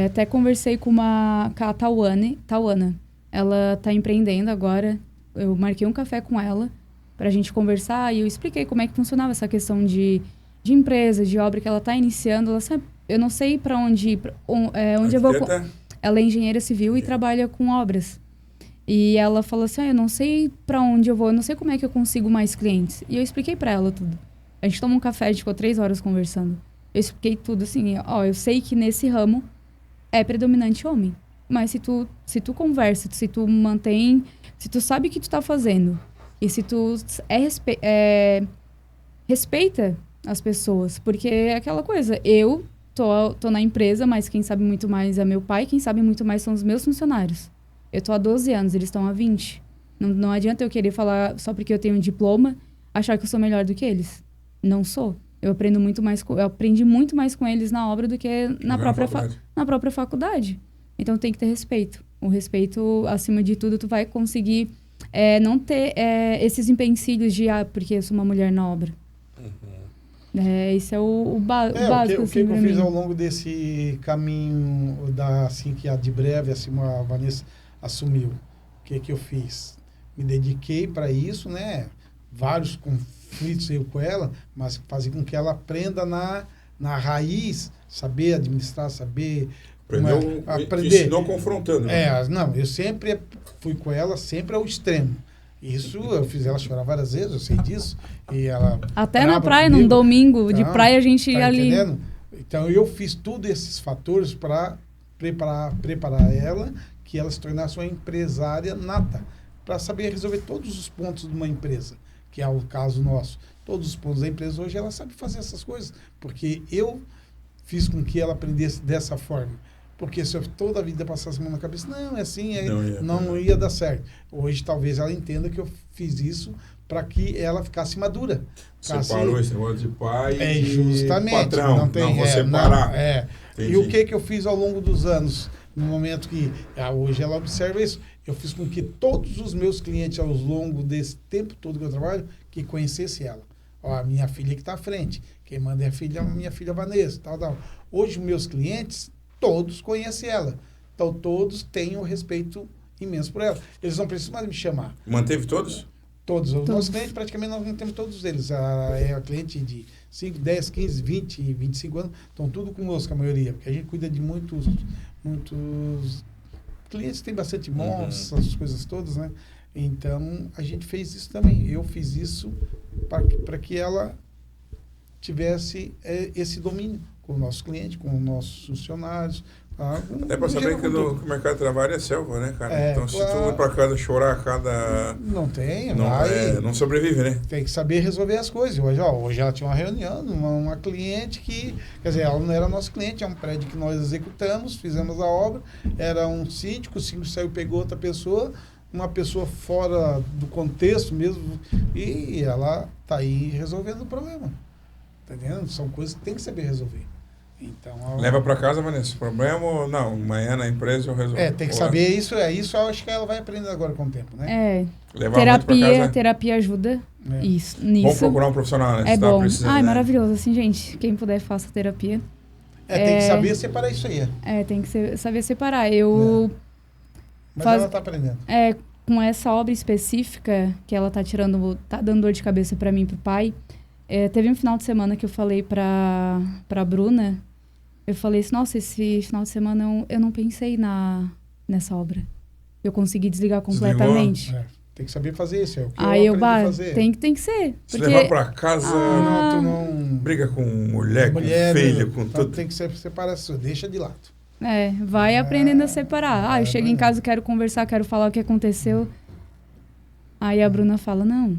Até conversei com a Tauana. Ela tá empreendendo agora. Eu marquei um café com ela pra gente conversar e eu expliquei como é que funcionava essa questão de empresa, de obra que ela tá iniciando. Ela sabe, eu não sei pra onde ir, onde eu vou... Ela é engenheira civil e trabalha com obras. E ela falou assim, eu não sei pra onde eu vou, eu não sei como é que eu consigo mais clientes. E eu expliquei pra ela tudo. A gente tomou um café, a gente ficou 3 horas conversando. Eu expliquei tudo assim, eu sei que nesse ramo é predominante homem. Mas se tu conversa, se tu mantém, se tu sabe o que tu tá fazendo, e se tu respeita as pessoas, porque é aquela coisa, eu tô na empresa, mas quem sabe muito mais é meu pai, quem sabe muito mais são os meus funcionários. Eu tô há 12 anos, eles estão há 20. Não adianta eu querer falar só porque eu tenho um diploma, achar que eu sou melhor do que eles. Não sou. Eu aprendi muito mais com eles na obra do que na própria faculdade. Então tem que ter respeito. O respeito, acima de tudo, tu vai conseguir não ter esses empecilhos de porque eu sou uma mulher na obra. Esse é o básico. O que eu fiz ao longo desse caminho assim, que de breve assim, a Vanessa assumiu. O que eu fiz? Me dediquei para isso, né? Vários conflitos eu com ela, mas fazer com que ela aprenda na raiz, saber administrar, saber... Aprender. Ensinou confrontando. Né? Não, eu sempre fui com ela, sempre ao extremo. Isso, eu fiz ela chorar várias vezes, eu sei disso. E ela até na praia, num domingo de praia, a gente ia ali... Entendendo? Então, eu fiz todos esses fatores para preparar ela, que ela se tornasse uma empresária nata, para saber resolver todos os pontos de uma empresa, que é o caso nosso. Todos os pontos da empresa, hoje ela sabe fazer essas coisas, porque eu fiz com que ela aprendesse dessa forma. Porque se eu toda a vida passasse a mão na cabeça, não, é assim, Não ia. ia dar certo. Hoje, talvez ela entenda que eu fiz isso para que ela ficasse madura. Separou esse negócio de pai e justamente, patrão. não tem, vou separar. E o que eu fiz ao longo dos anos? No momento que hoje ela observa isso, eu fiz com que todos os meus clientes, ao longo desse tempo todo que eu trabalho, que conhecesse ela. Ó, a minha filha que está à frente. Quem manda é a minha filha Vanessa, tal. Hoje, os meus clientes, todos conhecem ela. Então, todos têm um respeito imenso por ela. Eles não precisam mais me chamar. Manteve todos? Todos. Os nossos clientes, praticamente, nós não temos todos eles. É a cliente de 5, 10, 15, 20, 25 anos. Estão tudo conosco, a maioria. Porque a gente cuida de muitos clientes, tem bastante imóveis, essas coisas todas, né? Então, a gente fez isso também. Eu fiz isso para que ela tivesse esse domínio com o nosso cliente, com os nossos funcionários. É para saber que o mercado de trabalho é selva, né, cara? Então, se tu ir para casa chorar a cada... Não tem, não sobrevive, né? Tem que saber resolver as coisas. Hoje ela tinha uma reunião, uma cliente que... Quer dizer, ela não era nosso cliente, é um prédio que nós executamos, fizemos a obra, era um síndico, o síndico saiu, pegou outra pessoa, uma pessoa fora do contexto mesmo, e ela está aí resolvendo o problema. Tá entendendo? São coisas que tem que saber resolver. Então, leva para casa, Vanessa, problema ou não? Amanhã na empresa eu resolvo. Tem que saber isso. Isso eu acho que ela vai aprender agora com o tempo, né? Levar terapia ajuda isso, nisso. Vamos procurar um profissional, né? É bom. Maravilhoso. Assim, gente, quem puder, faça terapia. Tem que saber separar isso aí. Tem que saber separar. Mas ela tá aprendendo. Com essa obra específica que ela tá dando dor de cabeça para mim e pro pai, teve um final de semana que eu falei pra Bruna. Eu falei assim, nossa, esse final de semana eu não pensei nessa obra. Eu consegui desligar completamente. Tem que saber fazer isso. É o que aí eu aprendi a fazer. Tem que ser. Se levar pra casa, tu não briga com mulher, com filha, com tudo. Tem que separar isso, deixa de lado. Vai aprendendo a separar. Eu chego em casa, quero conversar, quero falar o que aconteceu. Aí a Bruna fala, não...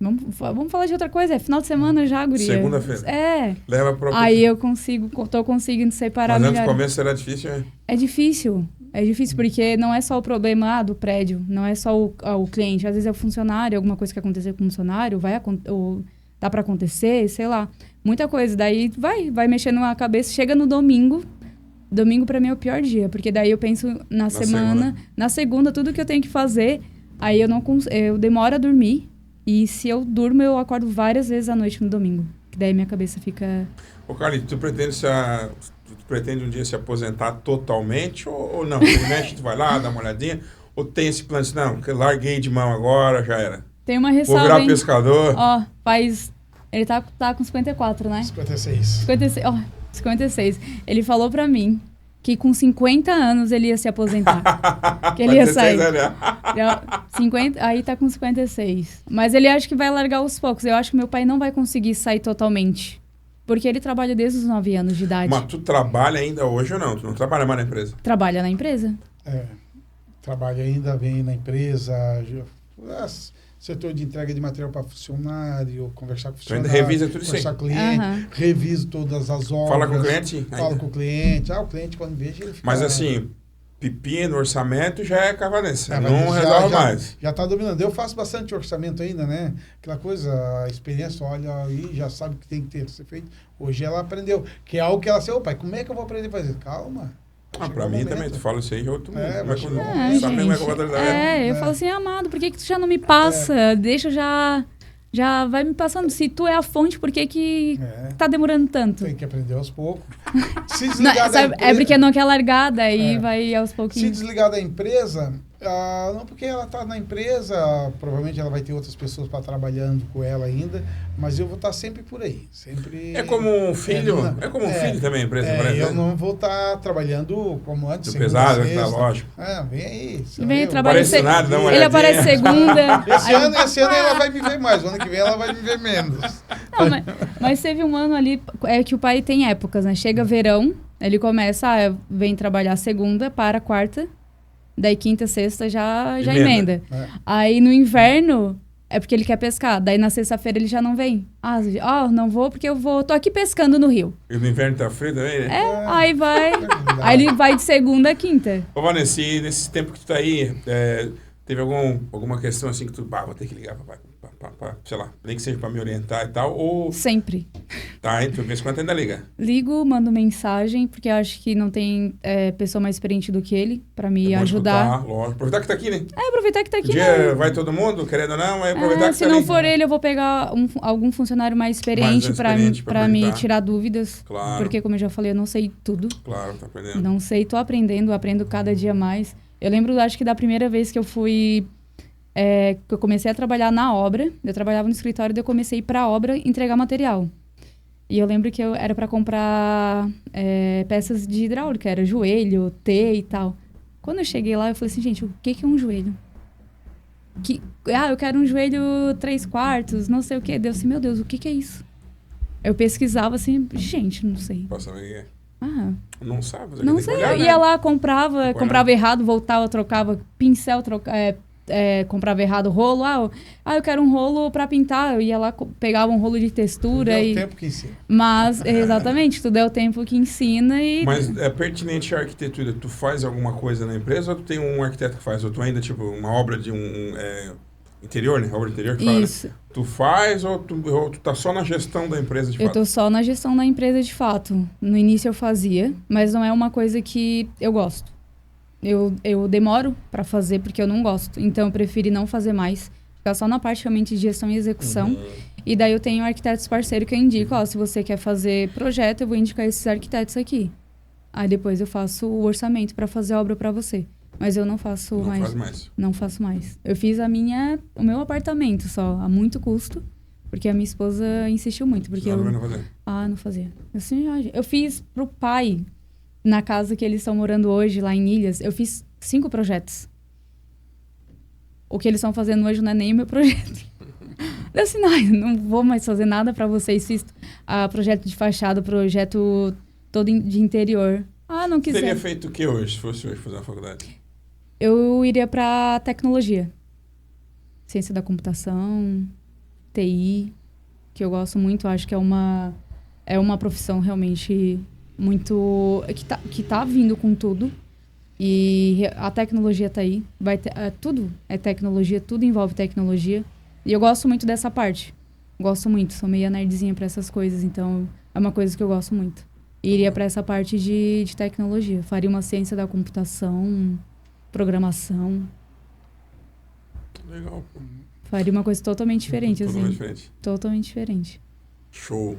Vamos falar de outra coisa, é final de semana já, guria. Segunda-feira. Leva pra... Aí eu tô conseguindo separar melhor. Mas no começo será difícil, né? É difícil porque não é só o problema do prédio, não é só o cliente. Às vezes é o funcionário, alguma coisa que aconteceu com o funcionário, dá pra acontecer, sei lá. Muita coisa, daí vai mexendo na cabeça, chega no domingo. Domingo pra mim é o pior dia, porque daí eu penso na semana, na segunda, tudo que eu tenho que fazer, aí eu demoro a dormir. E se eu durmo, eu acordo várias vezes à noite no domingo. Que daí minha cabeça fica... Ô, Carlito, tu pretende um dia se aposentar totalmente ou não? Primeiro tu vai lá, dá uma olhadinha? Ou tem esse plano de, não, que larguei de mão agora, já era? Tem uma ressalva, vou virar pescador. Ele tá com 54, né? 56. 56. Ele falou pra mim que com 50 anos ele ia se aposentar. Que ele ia sair. Aí tá com 56. Mas ele acha que vai largar aos poucos. Eu acho que meu pai não vai conseguir sair totalmente. Porque ele trabalha desde os 9 anos de idade. Mas tu trabalha ainda hoje ou não? Tu não trabalha mais na empresa? Trabalha na empresa. Trabalha ainda, vem na empresa. Setor de entrega de material para funcionário, conversar com o funcionário. Tu ainda revisa tudo isso aí? Conversar com o cliente, reviso todas as obras. Fala com o cliente? Fala com o cliente. O cliente, quando veja, ele fica... Mas assim, pepino, orçamento já é cavalência. Não resolve mais. Já está dominando. Eu faço bastante orçamento ainda, né? Aquela coisa, a experiência, olha aí, já sabe o que tem que ser feito. Hoje ela aprendeu. Que é algo que ela disse, pai, como é que eu vou aprender a fazer? Calma. Pra mim também, tu fala isso aí, eu eu falo assim, amado, por que tu já não me passa? Deixa já vai me passando. Se tu é a fonte, por que tá demorando tanto? Tem que aprender aos poucos. Se desligar da empresa, é porque não quer largada, aí vai aos pouquinhos. Se desligar da empresa, não porque ela tá na empresa, provavelmente ela vai ter outras pessoas para trabalhando com ela ainda, mas eu vou estar sempre por aí. Sempre. É como um filho, filho também a empresa, parece. Eu não vou estar trabalhando como antes. Do pesado, tá lógico. Vem aí. Vem trabalhar. Ele aparece segunda. Esse ano ela vai me ver mais, o ano que vem ela vai me ver menos. Não, mas teve um ano ali, que o pai tem épocas, né? Chega verão, ele começa, vem trabalhar segunda, para quarta, daí quinta, sexta já emenda. Aí no inverno, É porque ele quer pescar. Daí na sexta-feira ele já não vem. Não vou porque tô aqui pescando no rio. E no inverno tá frio também, né? Aí vai. Aí ele vai de segunda a quinta. Ô, Vanessa, e nesse tempo que tu tá aí, teve alguma questão assim que tu, vou ter que ligar pra sei lá, nem que seja pra me orientar e tal, ou... Sempre. Tá, então, de vez em quando ainda liga. Ligo, mando mensagem, porque eu acho que não tem pessoa mais experiente do que ele pra me ajudar. Escutar, lógico. Aproveitar que tá aqui, né? Aproveitar que tá aqui, Dia vai todo mundo, querendo ou não, aproveitar que se tá não ali. for ele, eu vou pegar algum funcionário mais experiente pra me tirar dúvidas. Claro. Porque, como eu já falei, eu não sei tudo. Claro, tá aprendendo. Não sei, tô aprendendo cada dia mais. Eu lembro, acho que da primeira vez que eu fui... que eu comecei a trabalhar na obra. Eu trabalhava no escritório, daí eu comecei a ir pra obra entregar material. E eu lembro que eu era para comprar peças de hidráulica, era joelho, T e tal. Quando eu cheguei lá, eu falei assim, gente, o que é um joelho? Eu quero um joelho 3/4, não sei o quê. Deu assim, meu Deus, o que é isso? Eu pesquisava assim, gente, não sei. Posso saber o que é? Não sabe? Você não sei, olhar, eu ia lá, comprava errado, voltava, trocava pincel, comprava errado rolo. Eu quero um rolo para pintar. Eu ia lá, pegava um rolo de textura. Tudo é o tempo que ensina. Mas, exatamente, tudo é o tempo que ensina. Mas é pertinente a arquitetura. Tu faz alguma coisa na empresa ou tu tem um arquiteto que faz? Ou tu ainda, tipo, uma obra de interior, né? Obra interior que fala, Isso. Né? Tu faz ou tu tá só na gestão da empresa de fato? Eu tô só na gestão da empresa de fato. No início eu fazia, mas não é uma coisa que eu gosto. Eu demoro para fazer porque eu não gosto. Então, eu preferi não fazer mais. Ficar só na parte realmente de gestão e execução. Uhum. E daí eu tenho arquitetos parceiros que eu indico. Se você quer fazer projeto, eu vou indicar esses arquitetos aqui. Aí depois eu faço o orçamento para fazer a obra para você. Mas eu não faço mais. Não faz mais. Não faço mais. Eu fiz o meu apartamento só, a muito custo. Porque a minha esposa insistiu muito. Porque não fazer. Não fazia. Eu fiz pro pai... Na casa que eles estão morando hoje, lá em Ilhas, eu fiz 5 projetos. O que eles estão fazendo hoje não é nem o meu projeto. Eu assim, não vou mais fazer nada para vocês. Fiz projeto de fachada, projeto todo de interior. Não quiser. Teria feito o que hoje, se fosse hoje fazer uma faculdade? Eu iria para tecnologia. Ciência da computação, TI, que eu gosto muito. Acho que é uma profissão realmente... muito que tá vindo com tudo e a tecnologia tá aí, tudo é tecnologia, tudo envolve tecnologia e eu gosto muito dessa parte, sou meio nerdzinha para essas coisas, então é uma coisa que eu gosto muito. Iria para essa parte de tecnologia, faria uma ciência da computação, programação. Legal. Faria uma coisa totalmente diferente, Totalmente assim. diferente. Totalmente diferente. Show.